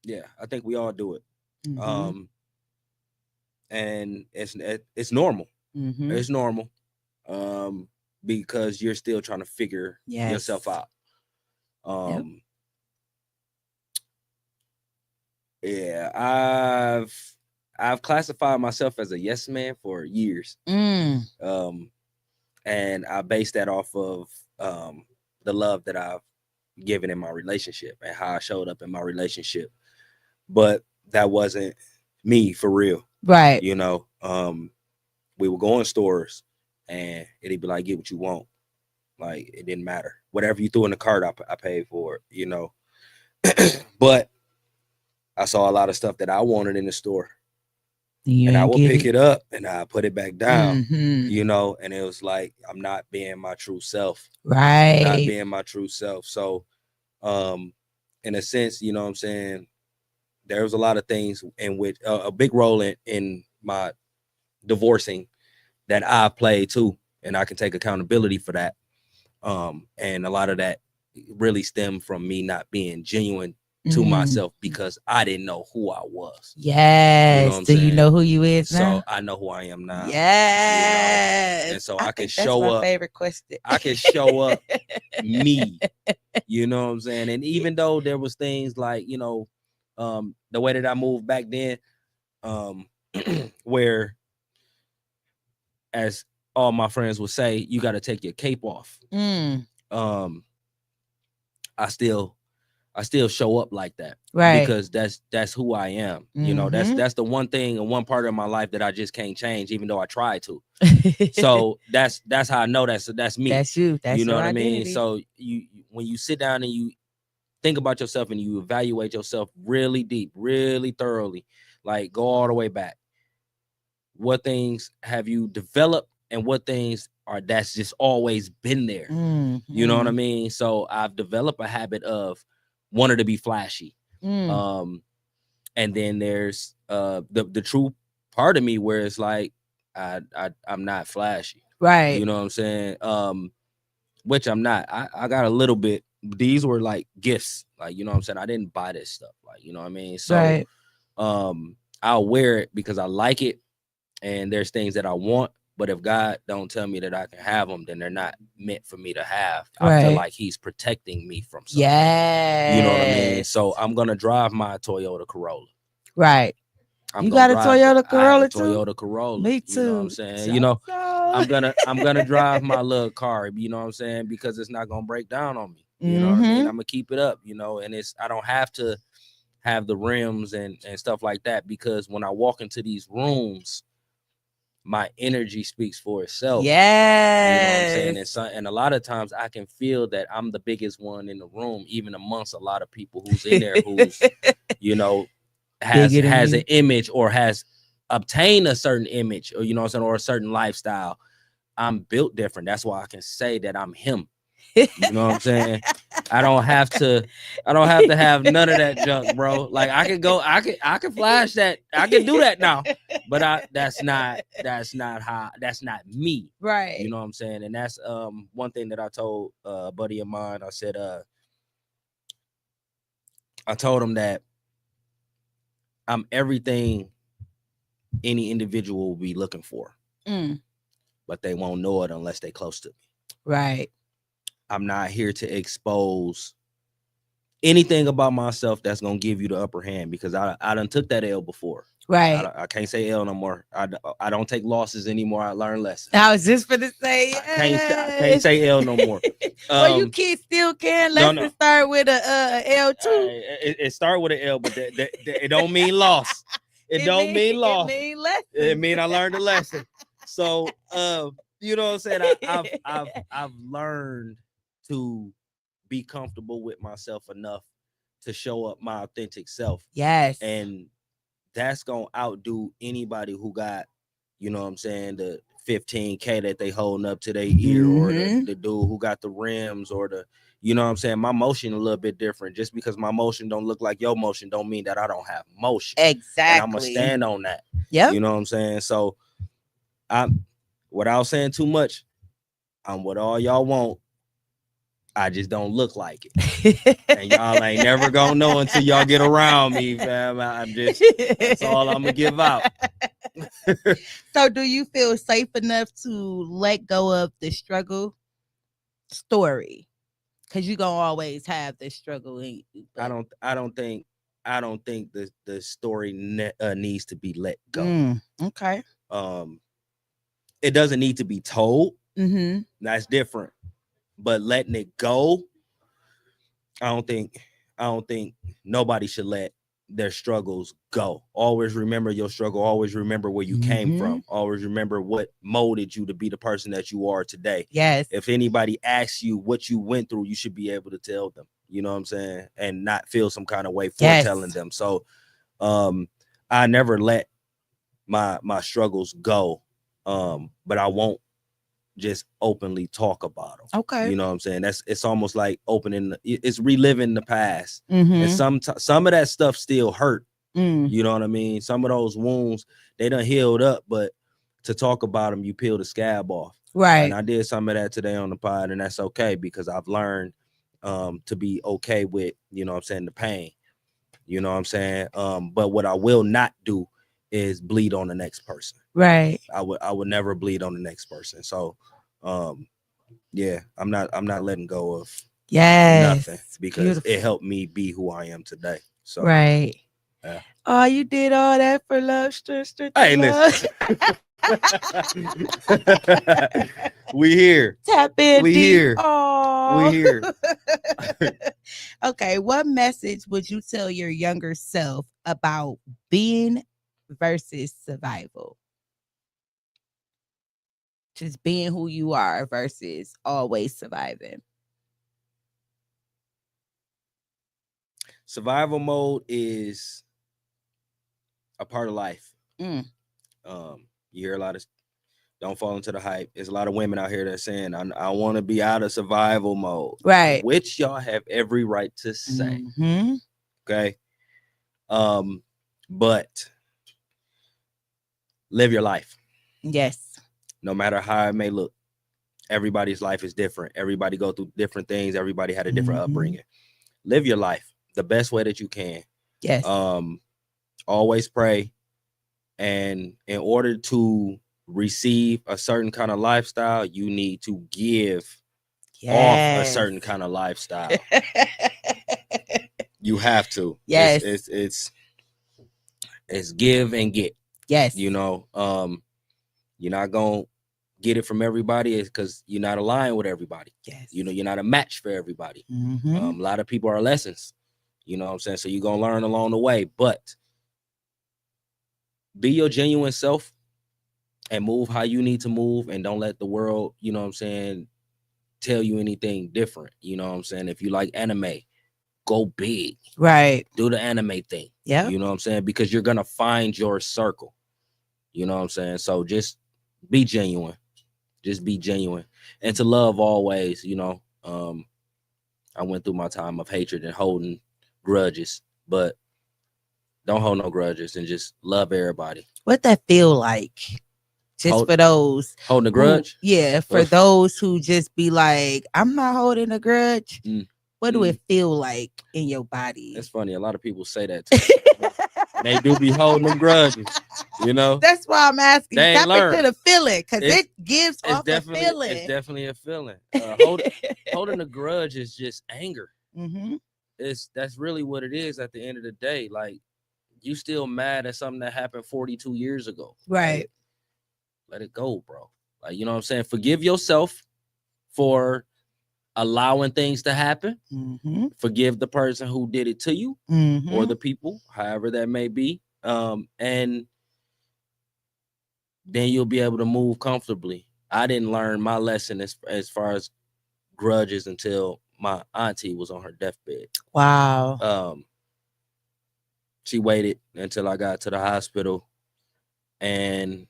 Yeah, I think we all do it.
Mm-hmm.
Um and it's normal.
Mm-hmm.
It's normal. Because you're still trying to figure yourself
Yes.
out.
Yep.
Yeah, I've classified myself as a yes man for years.
Mm.
And I base that off of the love that I've given in my relationship and how I showed up in my relationship. But that wasn't me for real.
Right.
We would go in stores and it'd be like, get what you want. Like, it didn't matter. Whatever you threw in the cart, I paid for it. But I saw a lot of stuff that I wanted in the store,
You
and I
ain't
would
get
pick
it.
it up and I put it back down,
Mm-hmm.
and it was like, I'm not being my true self. I'm not
Right.
being my true self. So, um, in a sense, you know what I'm saying, there was a lot of things in which a big role in my divorcing that I played too, and I can take accountability for that. And a lot of that really stemmed from me not being genuine to
Mm.
myself because I didn't know who I was. You know what
Yes.
I'm
Do you
saying?
know who you is
So
now?
I know who I am now. And
Yes.
so
I
I can
think that's
show
my
up.
favorite question.
I can show up me. You know what I'm saying? And even though there was things like, the way that I moved back then, um, where, as all my friends would say, you got to take your cape off.
Mm.
Um, I still show up like that
Right.
because that's who I am.
Mm-hmm.
That's the one thing and one part of my life that I just can't change, even though I try to. So that's how I know that's me.
That's you.
You
That's
know
your
what I mean?
identity.
So when you sit down and you think about yourself and you evaluate yourself really deep, really thoroughly, like go all the way back. What things have you developed and what things are that's just always been there? You know what I
Mm-hmm.
mean? So I've developed a habit of wanting to be flashy.
Mm.
Um, and then there's the true part of me where it's like I'm not flashy.
Right.
You know what I'm saying? Which I'm not. I got a little bit. These were like gifts. Like, you know what I'm saying? I didn't buy this stuff. Like, you know what I mean? So
Right.
I'll wear it because I like it and there's things that I want. But if God don't tell me that I can have them, then they're not meant for me to have. I feel
Right.
like He's protecting me from something. You know what I mean?
Yes.
So I'm gonna drive my Toyota Corolla.
Right.
I'm
You
gonna
got a
drive
Toyota
I have a
Corolla too?
Toyota Corolla.
Me
You know what I'm
too.
saying? I'm gonna drive my little car, you know what I'm saying? Because it's not gonna break down on me. You know what I mean? I'm gonna keep it up, and I don't have to have the rims and stuff like that, because when I walk into these rooms, my energy speaks for itself.
Yes.
You know what I'm saying? And a lot of times I can feel that I'm the biggest one in the room, even amongst a lot of people who's in there who's, has an image or has obtained a certain image, or, you know what I'm saying, or a certain lifestyle. I'm built different. That's why I can say that I'm him. You know what I'm saying? I don't have to have none of that junk, bro. Like I can flash that. I can do that now. But that's not me.
Right.
You know what I'm saying? And that's one thing that I told a buddy of mine. I said I told him that I'm everything any individual will be looking for,
Mm.
but they won't know it unless they close to me.
Right.
I'm not here to expose anything about myself that's gonna give you the upper hand, because I done took that L before.
Right.
I can't say L no more. I don't take losses anymore. I learn lessons.
I was just gonna say,
I can't say L no more.
Well, you still can. Let's start with a L too.
It start with an L, but it don't mean loss. It don't mean loss. It mean I learned a lesson. So you know what I'm saying? I've learned to be comfortable with myself enough to show up my authentic self.
Yes.
And that's gonna outdo anybody who got, you know what I'm saying, the 15K that they holding up to their ear, or the dude who got the rims, or the, you know what I'm saying, my motion a little bit different. Just because my motion don't look like your motion don't mean that I don't have motion.
Exactly.
And I'm gonna stand on that.
Yep.
You know what I'm saying? So without saying too much, I'm what all y'all want. I just don't look like it. And y'all ain't never gonna know until y'all get around me, fam. I'm just, that's all I'm gonna give out.
So do you feel safe enough to let go of the struggle story? Because you're gonna always have the struggle in you.
I don't think the story needs to be let go.
Okay.
It doesn't need to be told.
Mm-hmm.
That's different. But letting it go, I don't think nobody should let their struggles go. Always remember your struggle. Always remember where you came from. Always remember what molded you to be the person that you are today.
Yes.
If anybody asks you what you went through, you should be able to tell them. You know what I'm saying? And not feel some kind of way for telling them. So I never let my struggles go. But I won't just openly talk about them.
Okay.
You know what I'm saying? It's almost like it's reliving the past. And some of that stuff still hurt. You know what I mean? Some of those wounds, they done healed up, but to talk about them, you peel the scab off.
Right.
And I did some of that today on the pod, and that's okay, because I've learned to be okay with, you know what I'm saying, the pain. You know what I'm saying? But what I will not do is bleed on the next person.
Right.
I would never bleed on the next person. So yeah, I'm not letting go of nothing, because it helped me be who I am today. So
right.
Yeah.
Oh, you did all that for love, sister.
Hey, listen. We here.
Tap in.
We here.
Aww.
We here.
Okay, what message would you tell your younger self about being versus survival? Just being who you are versus always surviving.
Survival mode is a part of life. You hear a lot of, don't fall into the hype. There's a lot of women out here that are saying, I want to be out of survival mode.
Right.
Which y'all have every right to say. Okay. But live your life.
Yes.
No matter how it may look. Everybody's life is different. Everybody go through different things. Everybody had a different upbringing. Live your life the best way that you can.
Yes.
Always pray. And in order to receive a certain kind of lifestyle, you need to give off a certain kind of lifestyle. You have to.
Yes.
It's give and get.
Yes.
You know, you're not gonna get it from everybody, because you're not aligned with everybody.
Yes.
You know, you're not a match for everybody. A lot of people are lessons. You know what I'm saying? So you're gonna learn along the way, but be your genuine self and move how you need to move, and don't let the world, you know what I'm saying, tell you anything different. You know what I'm saying? If you like anime, go big.
Right.
Do the anime thing.
Yeah.
You know what I'm saying? Because you're gonna find your circle. You know what I'm saying? So just be genuine. Just be genuine. And to love always, you know. I went through my time of hatred and holding grudges, but don't hold no grudges and just love everybody.
What that feel like? Just for those
holding a grudge?
For those who just be like, I'm not holding a grudge. What do it feel like in your body?
It's funny. A lot of people say that to me. They do be holding them grudges. You know,
That's why I'm asking.
they ain't
Tap into
learned.
the feeling because
It's-
it gives off a
It's
feeling.
definitely a feeling. Holding a grudge is just anger.
Mm-hmm.
That's really what it is at the end of the day. Like, you still mad at something that happened 42 years ago.
Right.
Like, let it go, bro. Like, you know what I'm saying? Forgive yourself for allowing things to happen.
Mm-hmm.
Forgive the person who did it to you,
Mm-hmm.
or the people, however that may be. And then you'll be able to move comfortably. I didn't learn my lesson as far as grudges until my auntie was on her deathbed.
Wow.
She waited until I got to the hospital, and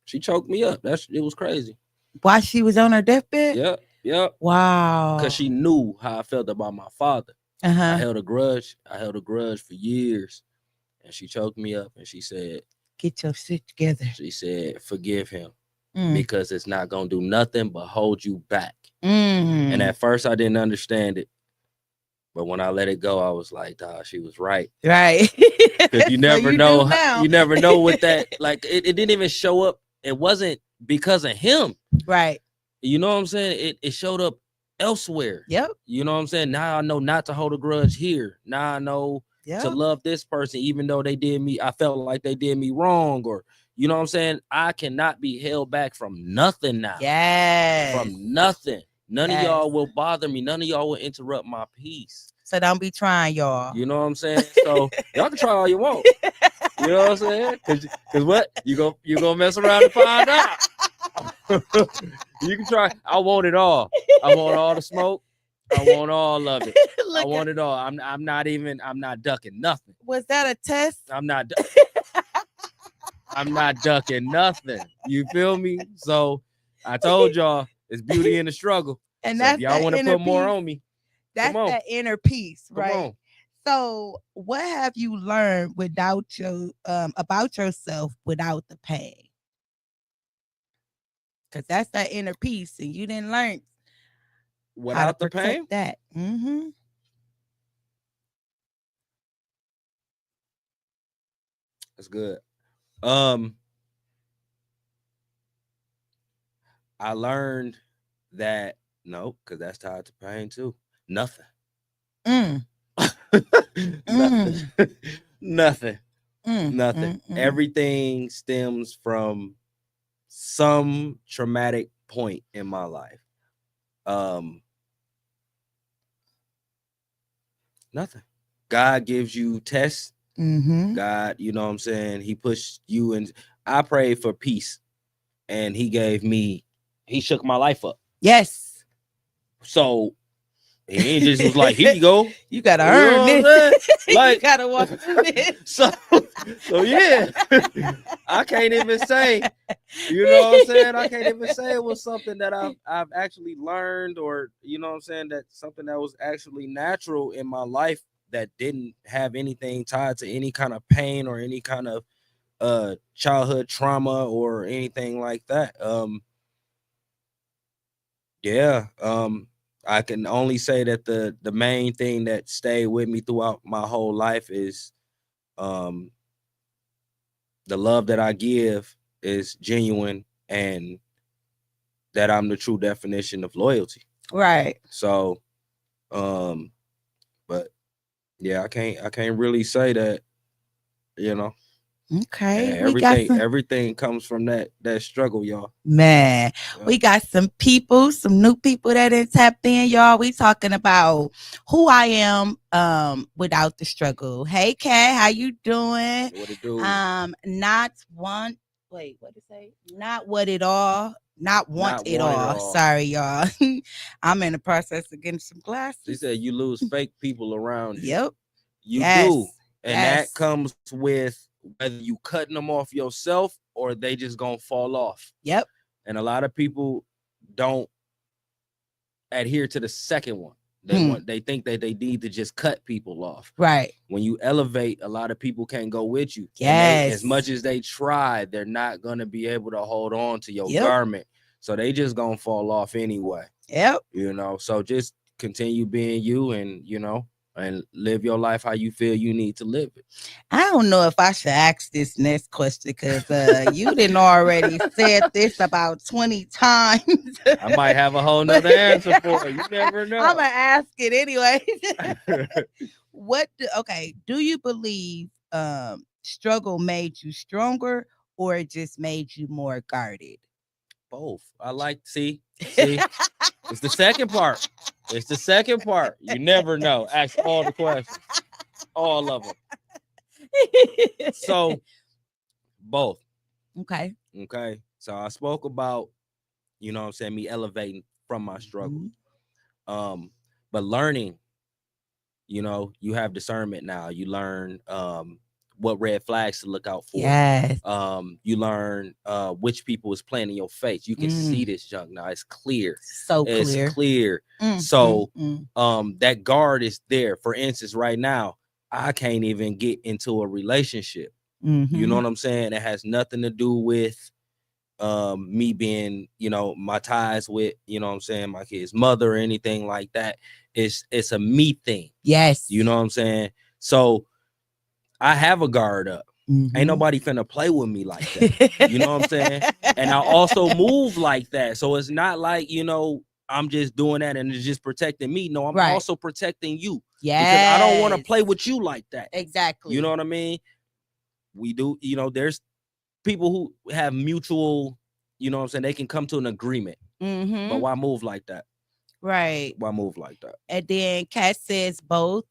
she choked me up. It was crazy.
While she was on her deathbed?
Yep.
Wow.
Because she knew how I felt about my father. I
Uh-huh.
held a grudge for years, and she choked me up, and she said,
Get your shit together.
she said, forgive him, because it's not gonna do nothing but hold you back.
Mm.
And at first I didn't understand it, but when I let it go, I was like, she was right.
Right.
Because you
So
never
you
know
do now.
you never know what that, like, it didn't even show up. It wasn't because of him.
Right.
You know what I'm saying? It showed up elsewhere.
Yep.
You know what I'm saying? Now I know not to hold a grudge here. Now I know
Yep.
to love this person, even though I felt like they did me wrong, or, you know what I'm saying? I cannot be held back from nothing now.
Yes.
From nothing. None of
Yes.
y'all will bother me. None of y'all will interrupt my peace.
So don't be trying, y'all.
You know what I'm saying? So y'all can try all you want. You know what I'm saying? Cause what? You gonna mess around and find out. You can try. I want it all. I want all the smoke. I want all of it. I want it all. I'm not ducking nothing.
Was that a test?
I'm not ducking nothing. You feel me? So I told y'all it's beauty in the struggle.
And
so
that's
if y'all want to put more on me,
that's that inner peace, right?
Come on.
So what have you learned without your about yourself without the pain? Because that's that inner peace, and you didn't learn how to
Without the
protect
pain?
that. Mm-hmm.
That's good. I learned that because that's tied to pain too. Nothing. Nothing. Nothing. Nothing. Everything stems from some traumatic point in my life. Nothing. God gives you tests.
Mm-hmm.
God, you know what I'm saying? He pushed you in. I prayed for peace, and he shook my life up.
Yes.
So he just was like, here you go.
You gotta earn this.
Like,
you gotta walk through this.
So yeah. I can't even say, you know what I'm saying? I can't even say it was something that I've actually learned, or, you know what I'm saying, that something that was actually natural in my life that didn't have anything tied to any kind of pain or any kind of childhood trauma or anything like that. I can only say that the main thing that stayed with me throughout my whole life is the love that I give is genuine, and that I'm the true definition of loyalty.
Right.
So, but yeah, I can't really say that, you know.
Okay.
Everything comes from that struggle, y'all.
Man, we got some new people that didn't tap in, y'all. We talking about who I am without the struggle. Hey Kat, how you doing?
What it do?
Not what it say? Not what it all. Not want it all. Sorry, y'all. I'm in the process of getting some glasses.
She said you lose fake people around you.
Yep.
You do. And that comes with whether you cutting them off yourself or they just gonna fall off.
Yep.
And a lot of people don't adhere to the second one. They think that they need to just cut people off.
Right.
When you elevate, a lot of people can't go with you.
Yes.
As much as they try, they're not gonna be able to hold on to your garment. So they just gonna fall off anyway.
Yep.
You know, so just continue being you, and, you know, and live your life how you feel you need to live it.
I don't know if I should ask this next question because you didn't already said this about 20 times.
I might have a whole
But
nother answer for it. You never
I'm
know.
gonna ask it anyway. Do you believe struggle made you stronger or it just made you more guarded?
Both. I like see. It's the second part. It's the second part. You never know. Ask all the questions. All of them. So both.
Okay.
Okay. So I spoke about, what I'm saying, me elevating from my struggle.
Mhm.
But learning, you have discernment now. You learn what red flags to look out for.
Yes.
You learn which people is playing in your face. You can see this junk now. It's clear.
So
It's
clear.
clear. So that guard is there. For instance, right now, I can't even get into a relationship. You know what I'm saying? It has nothing to do with me being, my ties with, what I'm saying, my kid's mother or anything like that. It's a me thing.
Yes.
You know what I'm saying? So I have a guard up. Ain't nobody finna play with me like that. You know what I'm saying? And I also move like that. So it's not like, I'm just doing that and it's just protecting me. No, I'm also protecting you.
Yes.
Because I don't want to play with you like that.
Exactly.
You know what I mean? We do, there's people who have mutual, you know what I'm saying, they can come to an agreement. But why move like that?
Right.
Why move like that?
And then Kat says both.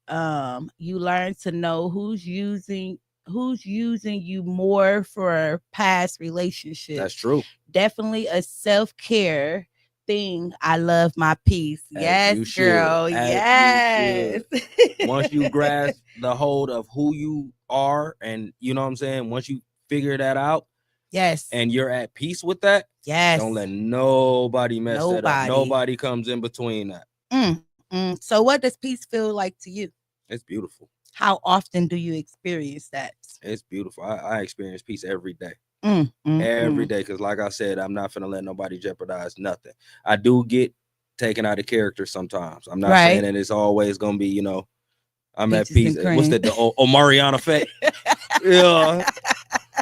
You learn to know who's using you more for past relationships.
That's true.
Definitely a self-care thing. I love my peace. Yes, girl. Yes.
Once you grasp the hold of who you are, and you know what I'm saying, once you figure that out,
yes,
and you're at peace with that,
yes,
don't let nobody mess that up. Nobody comes in between that.
So what does peace feel like to you?
It's beautiful.
How often do you experience that?
It's beautiful. I experience peace every day. Every day, because like I said, I'm not gonna let nobody jeopardize nothing. I do get taken out of character sometimes. I'm not saying that it's always gonna be, I'm at peace. What's that? The Omarion effect? Yeah.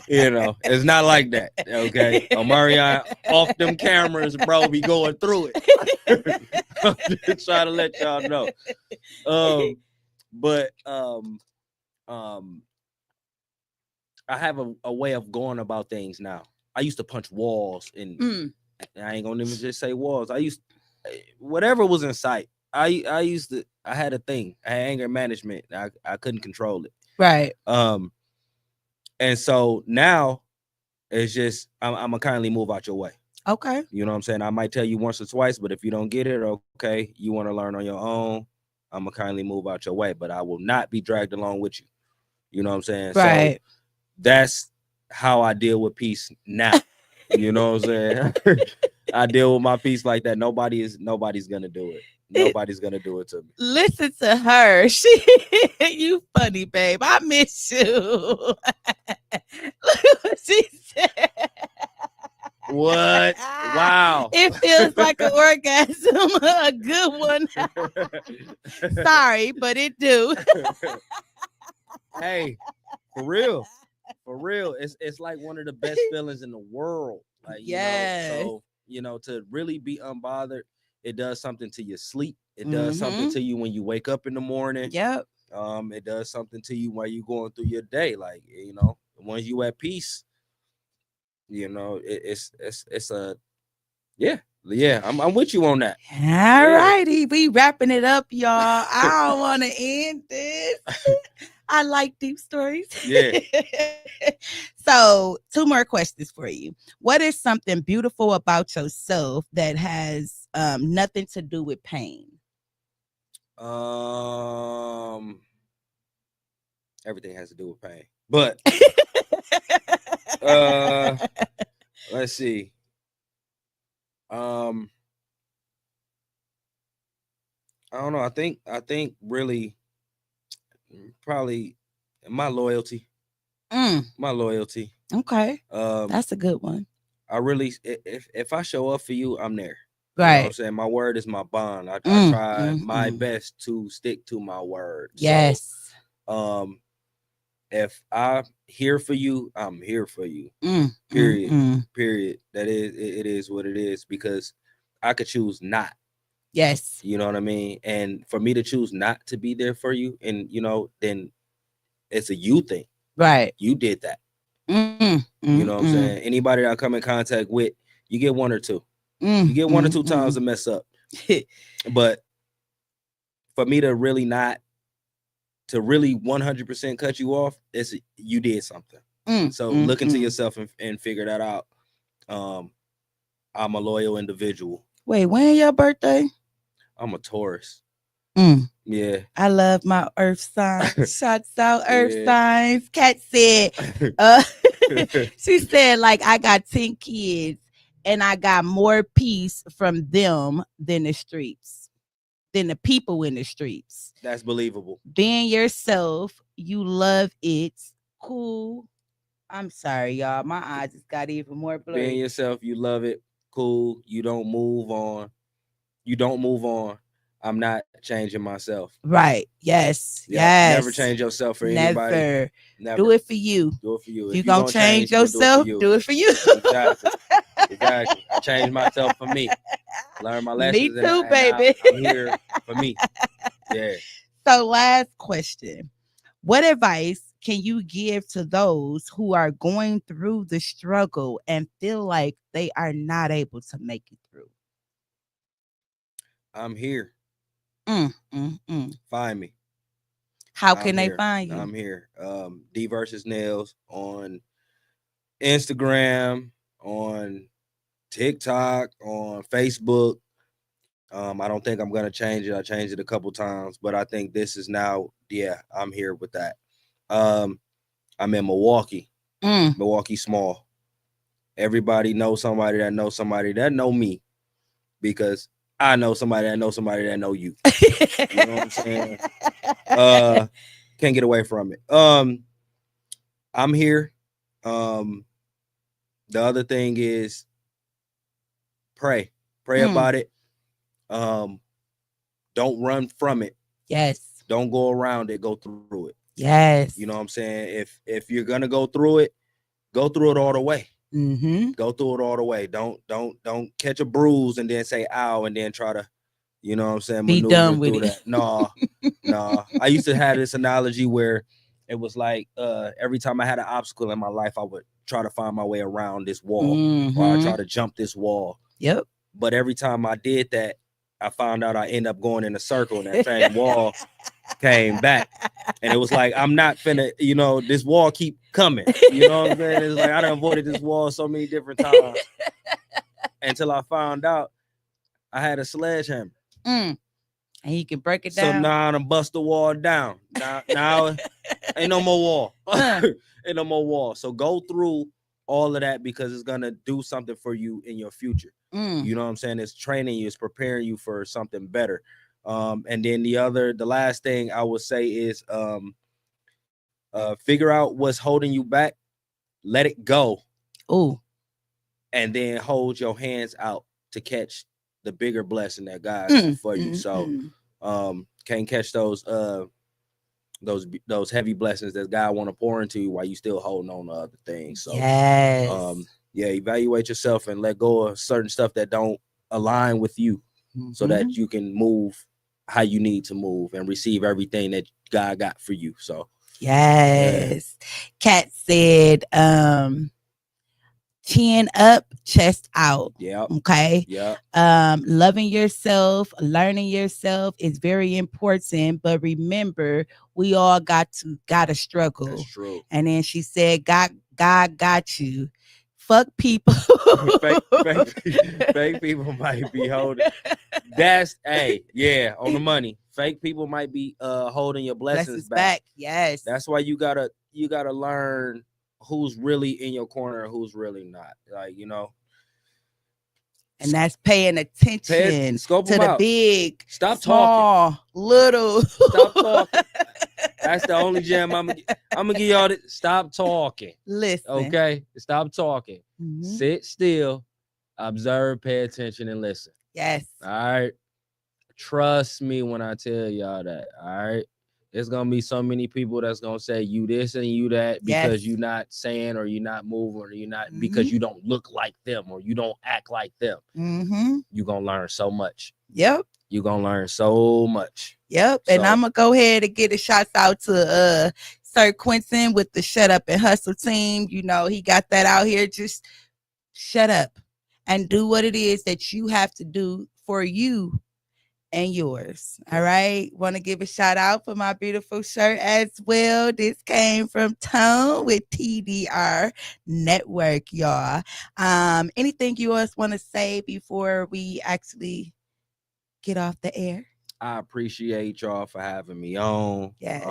It's not like that. Okay. Omarion off them cameras, bro, be going through it. I'm just trying to let y'all know. But I have a way of going about things now. I used to punch walls, and I ain't gonna even just say walls. I used whatever was in sight. I had a thing. I had anger management. I couldn't control it.
Right.
And so now it's just I'm gonna kindly move out your way.
Okay.
You know what I'm saying? I might tell you once or twice, but if you don't get it, okay, you want to learn on your own, I'm gonna kindly move out your way. But I will not be dragged along with you. You know what I'm saying?
Right.
So that's how I deal with peace now. You know what I'm saying? I deal with my peace like that. Nobody's gonna do it. Nobody's gonna do it to me.
Listen to her. You funny, babe. I miss you. Look what she said.
What? Wow.
It feels like an orgasm, a good one. Sorry, but it do.
Hey, for real. For real. It's like one of the best feelings in the world. Like, so, to really be unbothered, it does something to your sleep. It does something to you when you wake up in the morning.
Yep.
It does something to you while you're going through your day. Like, once you at peace, it's a I'm with you on that.
All righty, we wrapping it up, y'all. I don't want to end this. I like deep stories.
Yeah.
So 2 more questions for you. What is something beautiful about yourself that has nothing to do with pain?
Everything has to do with pain, but let's see. I don't know. I think really probably my loyalty. My loyalty.
Okay. That's a good one.
I really, if I show up for you, I'm there. You know what I'm
Right.
saying? My word is my bond. I try my
Mm.
best to stick to my word.
Yes.
So if I'm here for you, I'm here for you.
Mm.
Period.
Mm.
Period. That is it is what it is, because I could choose not.
Yes.
You know what I mean? And for me to choose not to be there for you, and then it's a you thing.
Right.
You did that. You know what I'm
Mm.
saying? Anybody that I come in contact with, you get one or two. You get one or two times to mess up. But for me to really not, to really 100% cut you off, it's you did something. So look into yourself and figure that out. I'm a loyal individual.
Wait, when your birthday?
I'm a Taurus.
Mm.
Yeah.
I love my earth signs. Shots out earth
Yeah.
signs. Kat said, she said, like, I got 10 kids and I got more peace from them than the streets, than the people in the streets.
That's believable.
Being yourself, you love it. Cool. I'm sorry, y'all. My eyes just got even more blurry.
Being yourself, you love it. Cool. You don't move on. You don't move on. I'm not changing myself.
Right. Yes.
Yeah.
Yes.
Never change yourself for anybody. Never.
Do it for you.
Do it for you.
If
If
you're
you're
going to change yourself, do it for you.
Exactly. Exactly. I changed myself for me. Learn my lessons.
Me too,
and
baby.
I'm here for me. Yeah.
So last question. What advice can you give to those who are going through the struggle and feel like they are not able to make it through?
I'm here. Find me.
How can they find you?
I'm here. D versus Nails on Instagram, on TikTok, on Facebook. I don't think I'm gonna change it. I changed it a couple times, but I think this is now. Yeah, I'm here with that. I'm in Milwaukee. Milwaukee small. Everybody knows somebody that know me, because I know somebody that know you. You know what I'm saying? Can't get away from it. I'm here. The other thing is pray about it. Don't run from it.
Yes.
Don't go around it. Go through it.
Yes.
You know what I'm saying? If you're gonna go through it all the way. Go through it all the way. Don't catch a bruise and then say ow and then try to, you know what I'm saying,
be
maneuver
done with
through
it.
that. No. I used to have this analogy where it was like every time I had an obstacle in my life, I would try to find my way around this wall, or I try to jump this wall.
Yep.
But every time I did that, I found out I end up going in a circle, and that same wall came back. And it was like, I'm not finna, this wall keep coming. You know what I'm saying? It's like I done avoided this wall so many different times until I found out I had a sledgehammer.
And you can break it down.
So now I done bust the wall down. Now ain't no more wall. Ain't no more wall. So go through all of that, because it's gonna do something for you in your future. You know what I'm saying? It's training you, it's preparing you for something better. And then the last thing I would say is figure out what's holding you back, let it go. And then hold your hands out to catch the bigger blessing that God's for you. So can't catch those heavy blessings that God want to pour into you while you still holding on to other things. So evaluate yourself and let go of certain stuff that don't align with you, so that you can move how you need to move and receive everything that God got for you. So
Kat said chin up, chest out. Okay. Loving yourself, learning yourself is very important, but remember, we all gotta struggle.
That's true.
And then she said, God got you. Fuck people.
fake people might be holding. That's on the money. Fake people might be holding your blessings back.
Yes.
That's why you gotta learn who's really in your corner and who's really not. Like,
and that's paying attention to the big,
stop
small,
talking,
little.
Stop talking. That's the only gem I'm gonna give y'all. Stop talking.
Listen.
Okay, stop talking. Sit still, observe, pay attention, and listen.
Yes.
All right. Trust me when I tell y'all that. All right. There's gonna be so many people that's gonna say you this and you that because
Yes.
you're not saying or you're not moving or you're not because
Mm-hmm.
you don't look like them or you don't act like them.
Mm-hmm.
You're gonna learn so much.
Yep.
You're gonna learn so much.
Yep. And
So
I'm gonna go ahead and get a shout out to Sir Quentin with the Shut Up and Hustle team. You know, he got that out here. Just shut up and do what it is that you have to do for you and yours. All right. Want to give a shout out for my beautiful shirt as well. This came from Tone with TDR Network, y'all. Anything you else want to say before we actually get off the air?
I appreciate y'all for having me on.
Yes.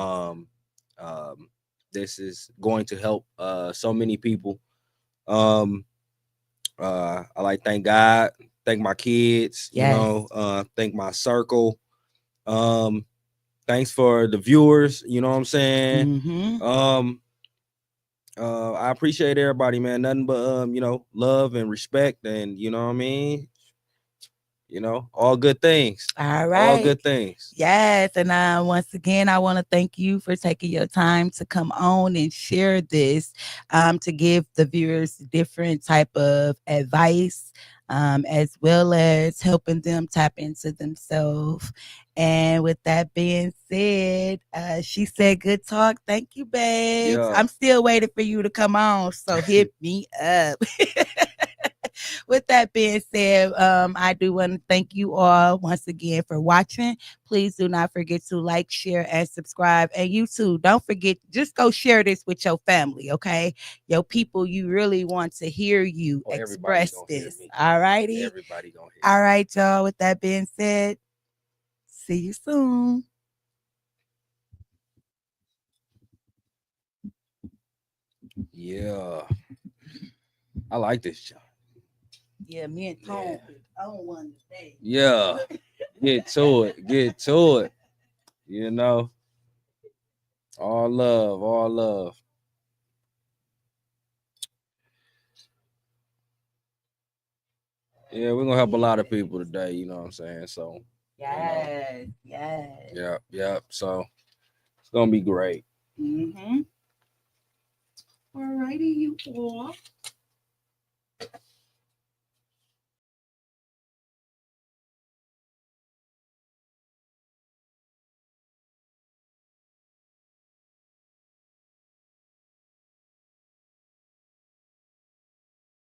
This is going to help so many people. I like thank God, thank my kids,
Yes.
thank my circle. Thanks for the viewers, you know what I'm saying?
Mm-hmm.
I appreciate everybody, man. Nothing but love and respect, and you know what I mean. All good things.
All
All
right.
good things.
Yes. And once again, I want to thank you for taking your time to come on and share this, to give the viewers different type of advice, as well as helping them tap into themselves. And with that being said, she said, good talk. Thank you, babes.
Yeah.
I'm still waiting for you to come on. So hit me up. With that being said, I do want to thank you all once again for watching. Please do not forget to like, share, and subscribe. And you too, don't forget, just go share this with your family, okay? Your people, you really want to hear you express this. All righty.
Everybody gonna hear.
All right, y'all. With that being said, see you soon.
Yeah. I like this job.
Yeah, me and Tone on one today.
Yeah. Get to it. Get to it. You know. All love. All love. Yeah, we're gonna help a lot of people today, you know what I'm saying? So
yes, yes.
yeah. So it's gonna be great.
Mm-hmm. All righty, you all.